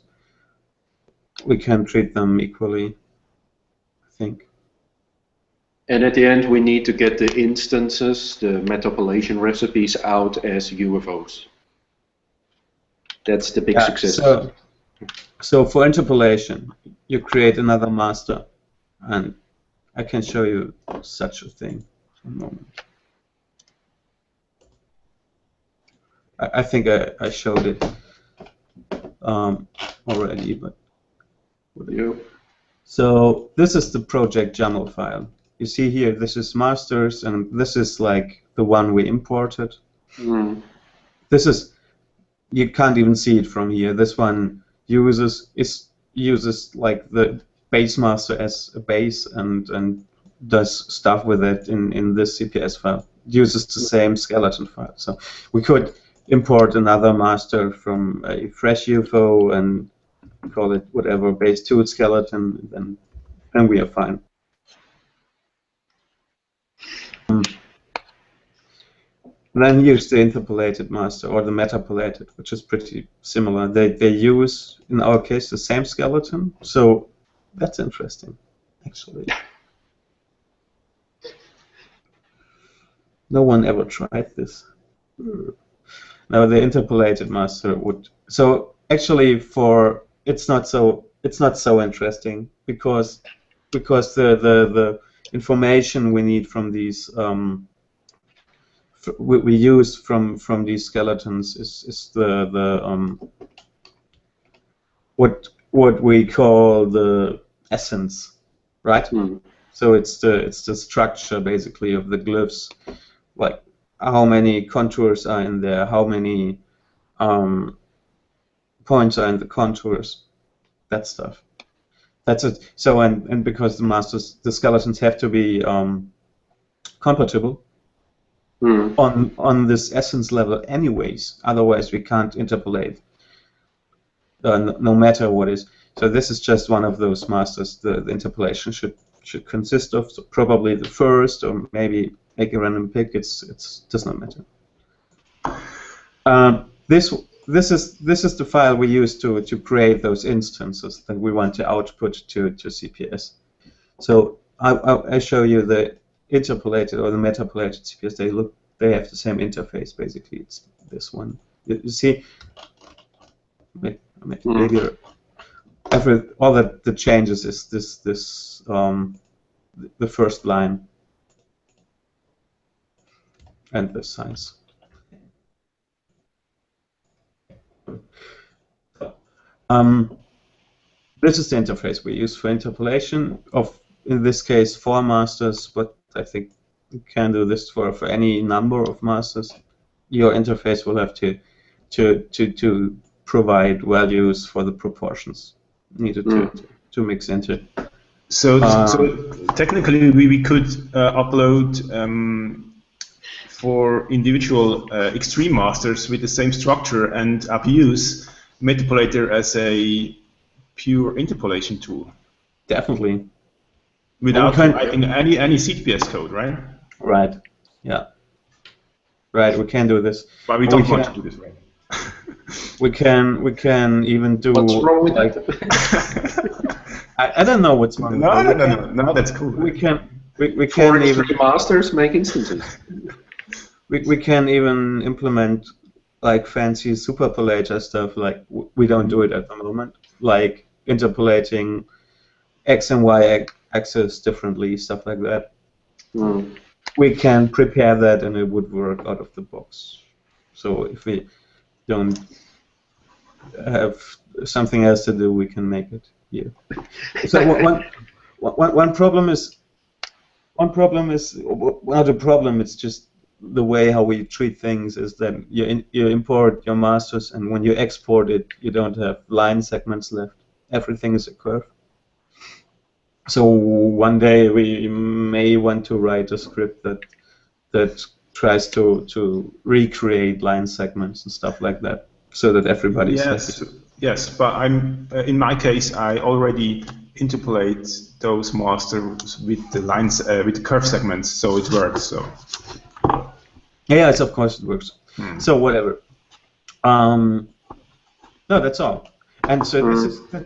we can treat them equally, I think. And at the end, we need to get the instances, the metapolation recipes, out as UFOs. That's the big success. So for interpolation, you create another master, and I can show you such a thing for a moment. I think I showed it already, but so this is the project YAML file. You see here, this is masters, and this is like the one we imported. This is, you can't even see it from here. This one uses like the base master as a base and does stuff with it in this CPS file. It uses the same skeleton file. So we could import another master from a fresh UFO and call it whatever base 2 skeleton, then we are fine. Then use the interpolated master or the metapolated, which is pretty similar. They use, in our case, the same skeleton, so that's interesting, actually. No one ever tried this. No, the interpolated master would. So actually, it's not so interesting because the information we need from these we use from these skeletons is the what we call the essence, right? So it's the structure basically of the glyphs, like how many contours are in there, how many points are in the contours, that stuff. That's it. So and because the skeletons have to be compatible on this essence level anyways, otherwise we can't interpolate no matter what is. So this is just one of those masters the interpolation should consist of. So probably the first, or maybe make a random pick. It does not matter. This is the file we use to create those instances that we want to output to CPS. So I show you the interpolated or the metapolated CPS. They have the same interface basically. It's this one. You see, maybe all that the changes is this the first line and the size. This is the interface we use for interpolation of, in this case, 4 masters, but I think you can do this for any number of masters. Your interface will have to provide values for the proportions needed to mix into. So technically we could upload for individual extreme masters with the same structure and abuse Metapolator as a pure interpolation tool. Definitely. Without writing any CPS code, right? Right. Yeah. Right. We can do this. But we don't want to do this, right? We can even do. What's wrong with like, that? I don't know what's wrong. No, that's cool. We can even masters make instances. We can even implement like fancy superpolator stuff. Like we don't do it at the moment. Like interpolating X and Y axis differently, stuff like that. We can prepare that and it would work out of the box. So if we don't have something else to do, we can make it here. So one problem is not a problem. It's just the way how we treat things is that you import your masters, and when you export it, you don't have line segments left. Everything is a curve. So one day we may want to write a script that tries to recreate line segments and stuff like that, so that everybody's happy. Yes, but in my case I already interpolate those masters with the lines with the curve segments, so it works. So yes, of course it works. So whatever. No, that's all. And so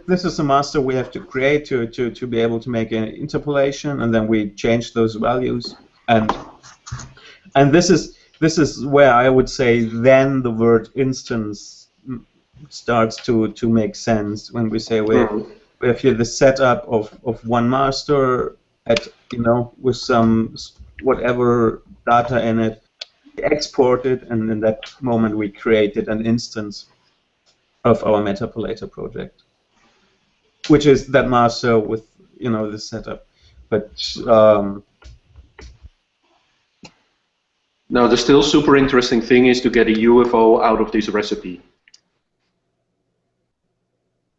this is a master we have to create to be able to make an interpolation, and then we change those values. And this is where I would say then the word instance starts to make sense, when we say we have here the setup of one master at with some whatever data in it, export it, and in that moment we created an instance of our Metapolator project, which is that master with the setup. But now the still super interesting thing is to get a UFO out of this recipe.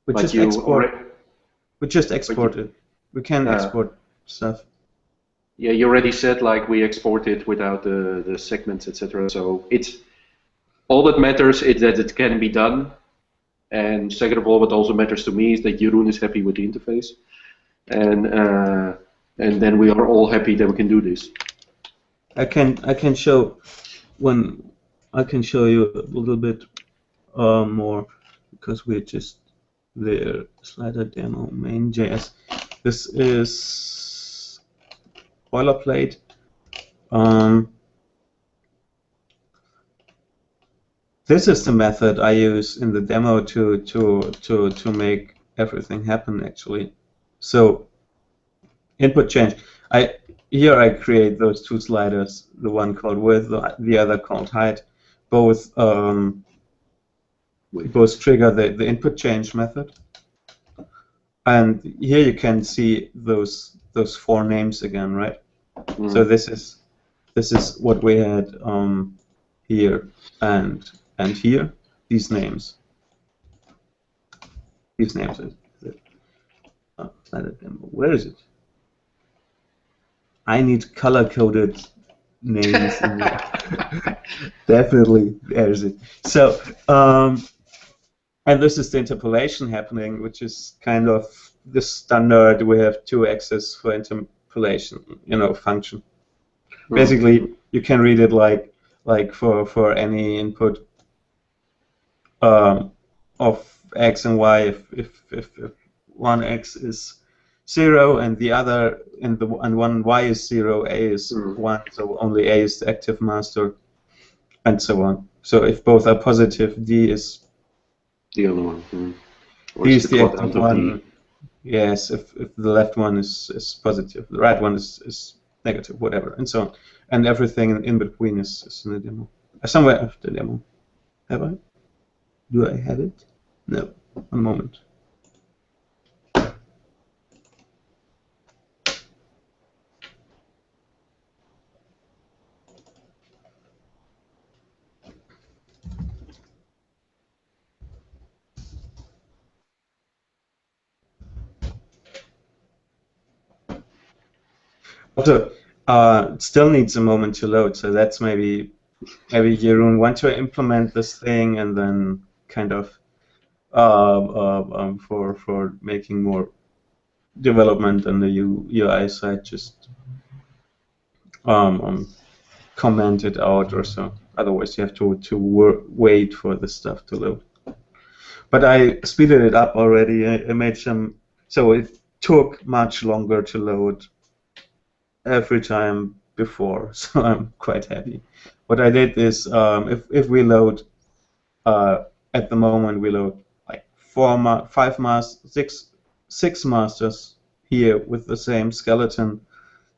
We just export it. We can export stuff. Yeah, you already said like we export it without the segments, etc. So it's all that matters is that it can be done. And second of all, what also matters to me is that Jeroen is happy with the interface, and then we are all happy that we can do this. I can show you a little bit more, because we're just there. Slider demo main.js. This is boilerplate. this is the method I use in the demo to make everything happen actually. So input change. Here I create those two sliders, the one called width, the other called height. Both trigger the input change method. And here you can see those four names again, right? Mm. So this is what we had here and here. These names. These names. Where is it? I need color-coded names. Definitely, there's it. So, and this is the interpolation happening, which is kind of the standard. We have 2 axes for interpolation, function. Mm-hmm. Basically, you can read it like for any input of x and y. If one x is 0 and the other and one y is 0, a is 1, so only a is the active master, and so on. So if both are positive, d is the other one. D is the active one. Yes, if the left one is positive, the right one is negative, whatever, and so on. And everything in between is in the demo. Somewhere after the demo. Have I? Do I have it? No. One moment. Also, it still needs a moment to load, so that's maybe Jeroen want to implement this thing and then kind of for making more development on the UI side, just comment it out or so. Otherwise, you have to wait for the stuff to load. But I speeded it up already. I made some, so it took much longer to load every time before, so I'm quite happy. What I did is, if we load, at the moment we load like 6 masters here with the same skeleton,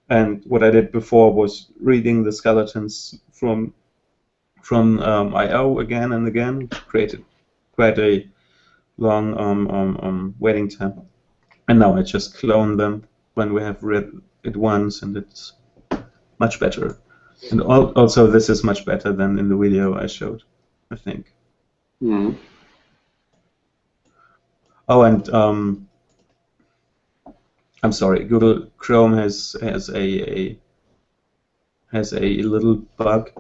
and what I did before was reading the skeletons from I/O again and again. Created quite a long waiting time, and now I just clone them when we have read it once, and it's much better. And also, this is much better than in the video I showed, I think. Mm. Oh, and I'm sorry. Google Chrome has a little bug.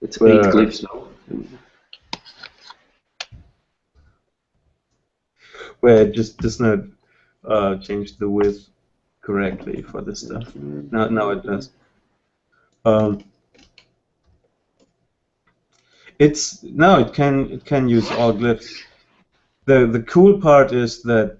It's 8 glyphs now. Where it just does not change the width correctly for this stuff. Now it does. It can use all glyphs. The cool part is that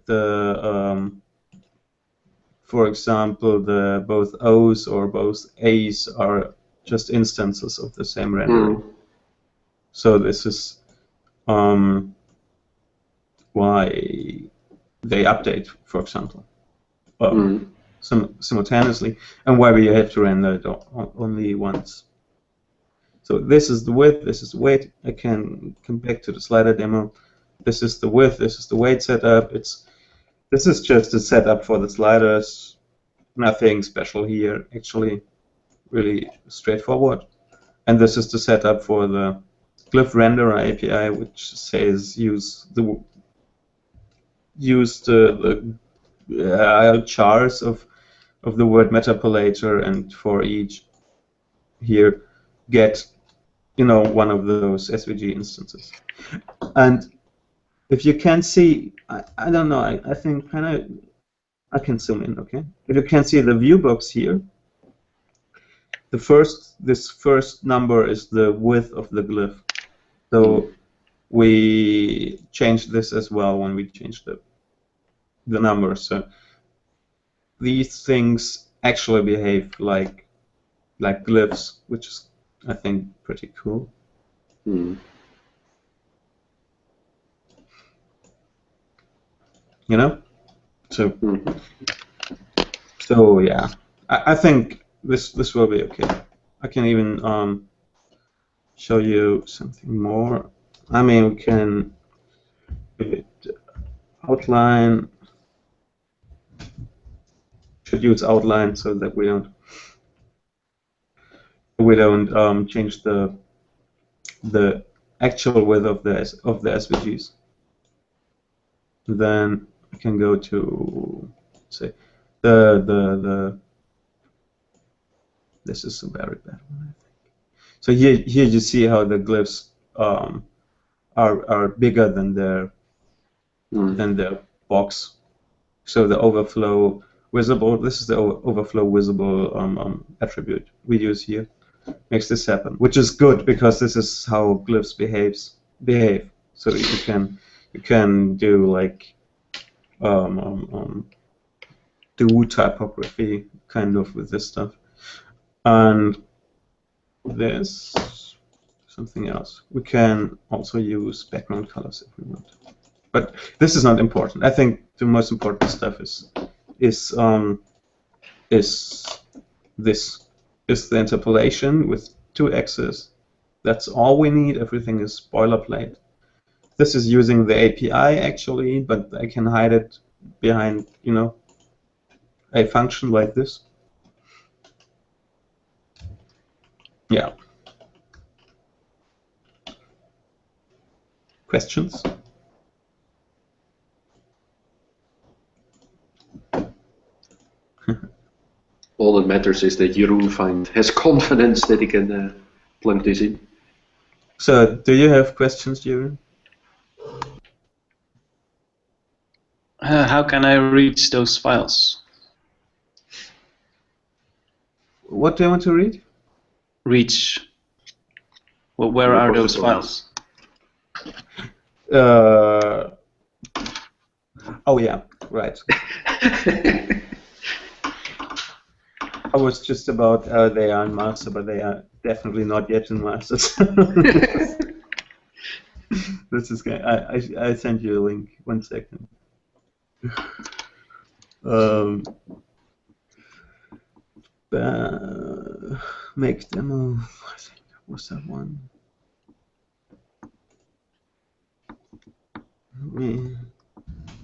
for example, both O's or both A's are just instances of the same rendering. So this is why they update, for example, simultaneously, and why we have to render it only once. So this is the width, this is the weight. I can come back to the slider demo. This is the width, this is the weight setup. This is just a setup for the sliders. Nothing special here, actually, really straightforward. And this is the setup for the glyph renderer API, which says use the chars of the word Metapolator, and for each here get one of those SVG instances. And if you can see, I don't know, I think I can zoom in, okay? If you can see the view box here, this first number is the width of the glyph. So we changed this as well when we changed the numbers. So these things actually behave like like glyphs, which is, I think, pretty cool. Mm. You know, so Mm. so yeah, I think this will be okay. I can even show you something more. I mean, we can give it outline. Should use outline so that we don't change the actual width of the SVGs. Then we can go to, say, the this is a very bad one, I think. So here you see how the glyphs are bigger than their box. So the overflow visible, this is the overflow visible attribute we use here, makes this happen, which is good because this is how glyphs behave. So you can do like do typography kind of with this stuff, and there's something else. We can also use background colors if we want, but this is not important. I think the most important stuff is the interpolation with 2 x's. That's all we need. Everything is boilerplate. This is using the API actually, but I can hide it behind, you know, a function like this. Yeah. Questions? All that matters is that Jeroen has confidence that he can plug this in. So, do you have questions, Jeroen? How can I reach those files? What do you want to read? Reach. Well, where are those files? Oh yeah, right. I was just about they are in master, but they are definitely not yet in master. This is good. I sent you a link. 1 second. Make demo. I think was that one.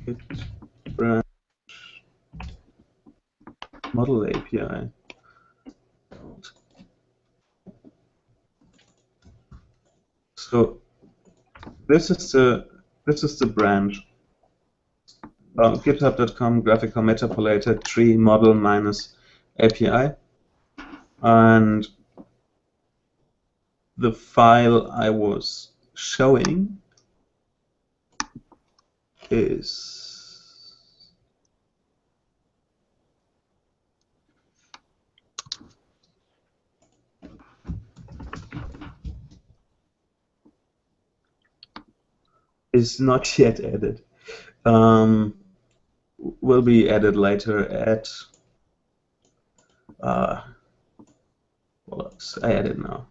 Hit branch model API. So this is the branch. GitHub.com graphical metapolator tree model minus API, and the file I was showing is not yet added. Will be added later at. Well, I add it now.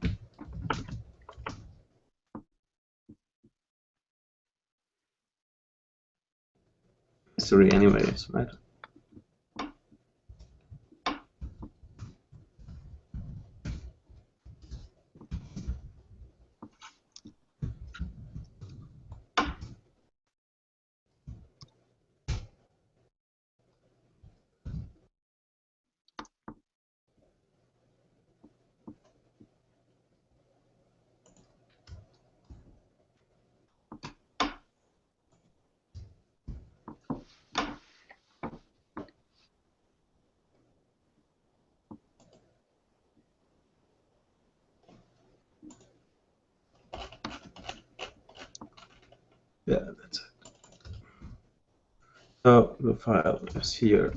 History, anyways, right? Yeah, that's it. So the file is here.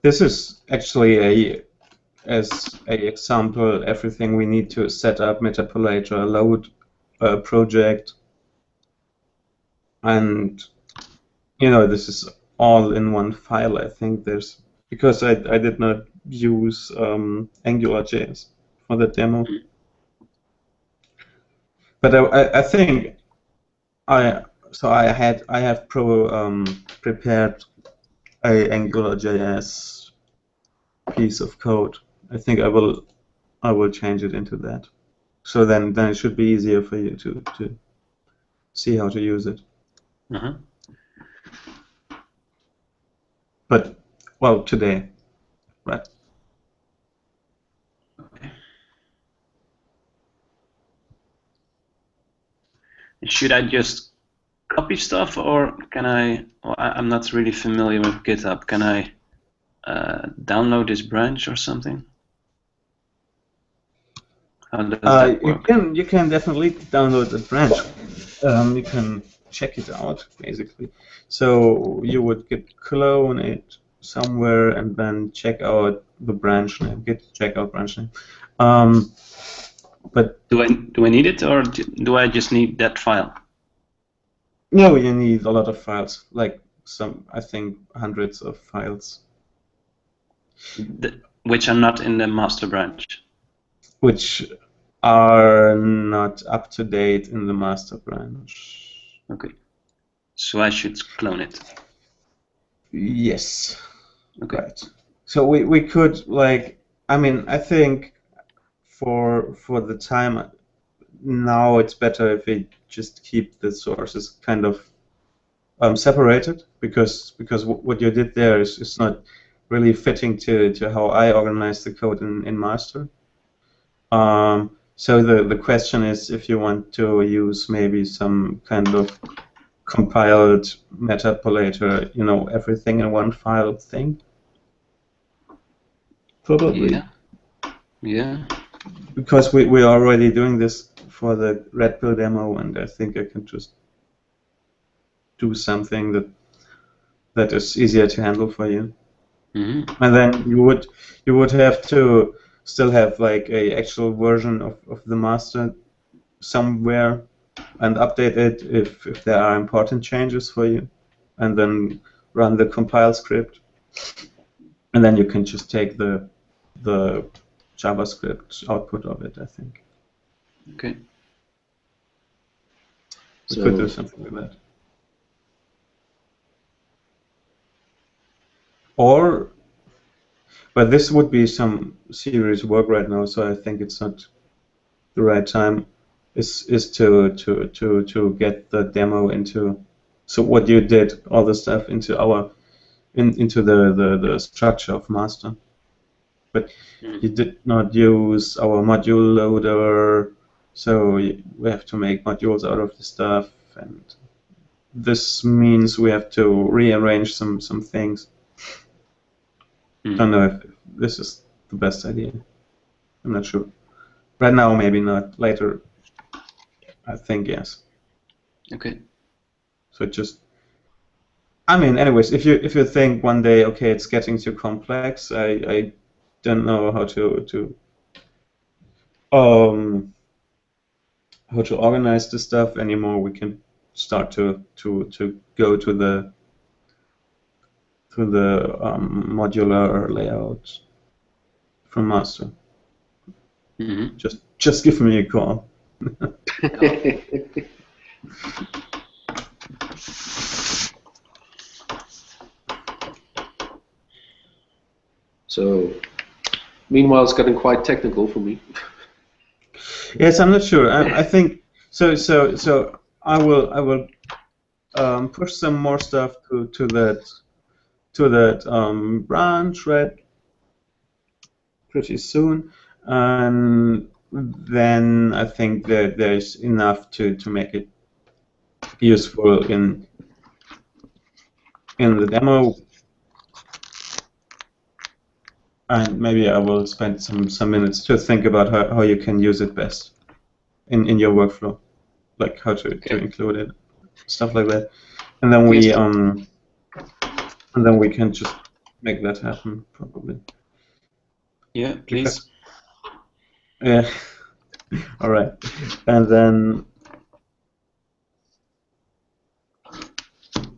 This is actually as a example, everything we need to set up Metapolator, load a project, and this is all in one file. I think there's because I did not use AngularJS for the demo, but I think I have prepared a AngularJS piece of code. I think I will change it into that. So then it should be easier for you to see how to use it. But well, today, right? Okay. Should I just copy stuff, or can I? Well, I'm not really familiar with GitHub. Can I download this branch or something? How does that work? You can definitely download the branch. You can check it out basically. So you would git clone it somewhere and then check out the branch name. Git checkout branch name. But do I need it, or do I just need that file? No, you need a lot of files, like I think hundreds of files. Which are not in the master branch. Which are not up to date in the master branch. Okay. So I should clone it. Yes. Okay. Right. So we could I think for the time now it's better if we just keep the sources kind of separated because what you did there is not really fitting to how I organize the code in master. So the question is if you want to use maybe some kind of compiled Metapolator, everything in one file thing. Probably. Yeah. Because we're already doing this for the Red Pill demo, and I think I can just do something that is easier to handle for you. Mm-hmm. And then you would have to still have like a actual version of the master somewhere and update it if there are important changes for you, and then run the compile script, and then you can just take the JavaScript output of it, I think. Okay. We could do something like that. But this would be some serious work right now, so I think it's not the right time. Is to get the demo into, so what you did, all the stuff into into the structure of master. But you did not use our module loader, so we have to make modules out of the stuff, and this means we have to rearrange some things. Don't know if this is the best idea. I'm not sure. Right now, maybe not. Later, I think yes. Okay. So anyways, if you think one day, okay, it's getting too complex, I don't know how to organize this stuff anymore. We can start to go to the modular layout from master. Mm-hmm. Just give me a call. So, meanwhile, it's getting quite technical for me. Yes, I'm not sure. I think so. So I will push some more stuff to that branch pretty soon, and then I think that there's enough to make it useful in the demo. And maybe I will spend some minutes to think about how you can use it best in your workflow, like how to include it, stuff like that, and then we can just make that happen probably. Yeah, please. Yeah. All right. And then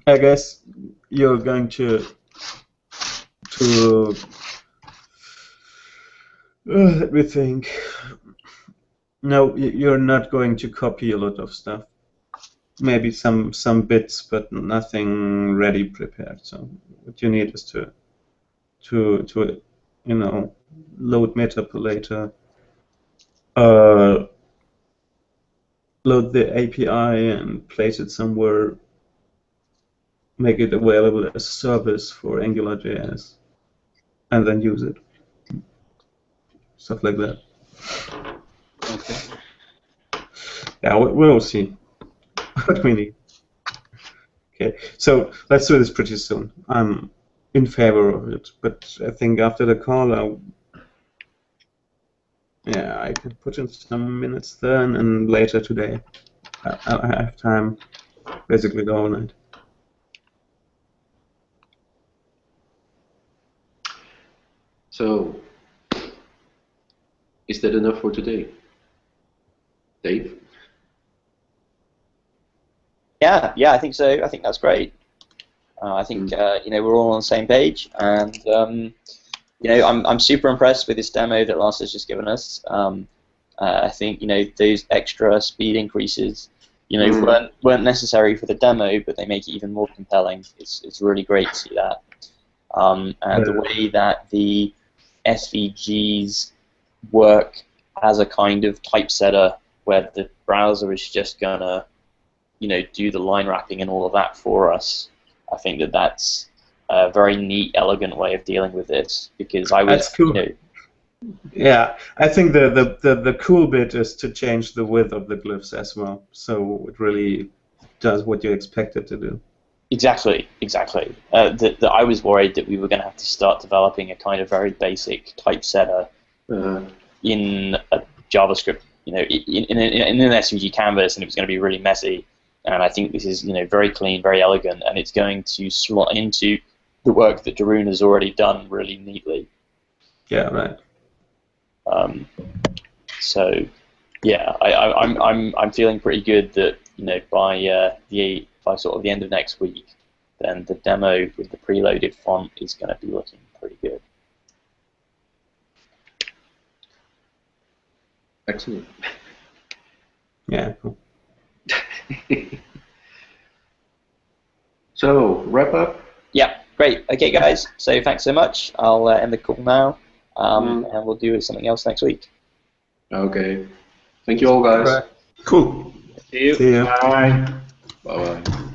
I guess you're going to let me think. No, you're not going to copy a lot of stuff. Maybe some bits, but nothing ready prepared. So what you need is to you know, load Metapolator, load the API and place it somewhere, make it available as a service for AngularJS, and then use it. Stuff like that. Okay. Yeah, we'll see what we need. Okay, so let's do this pretty soon. I'm in favor of it, but I think after the call, yeah, I can put in some minutes then, and later today. I have time, basically the whole night. So, is that enough for today? Dave? Yeah, I think so. I think that's great. I think we're all on the same page, and I'm super impressed with this demo that Lasse has just given us. I think those extra speed increases weren't necessary for the demo, but they make it even more compelling. It's really great to see that, and the way that the SVGs work as a kind of typesetter, where the browser is just gonna do the line wrapping and all of that for us. I think that's a very neat, elegant way of dealing with this, because I was, that's cool. Yeah, I think the cool bit is to change the width of the glyphs as well, so it really does what you expect it to do. Exactly. I was worried that we were going to have to start developing a kind of very basic typesetter in a JavaScript, in an SVG canvas, and it was going to be really messy. And I think this is, very clean, very elegant, and it's going to slot into the work that Jeroen has already done really neatly. Yeah, right. So, yeah, I'm feeling pretty good that by sort of the end of next week, then the demo with the preloaded font is going to be looking pretty good. Excellent. Yeah, cool. So, wrap up? Yeah, great. Okay, guys. So thanks so much. I'll end the call now, and we'll do something else next week. Okay. Thank you all, guys. Right. Cool. See you. See you. Bye. Bye-bye.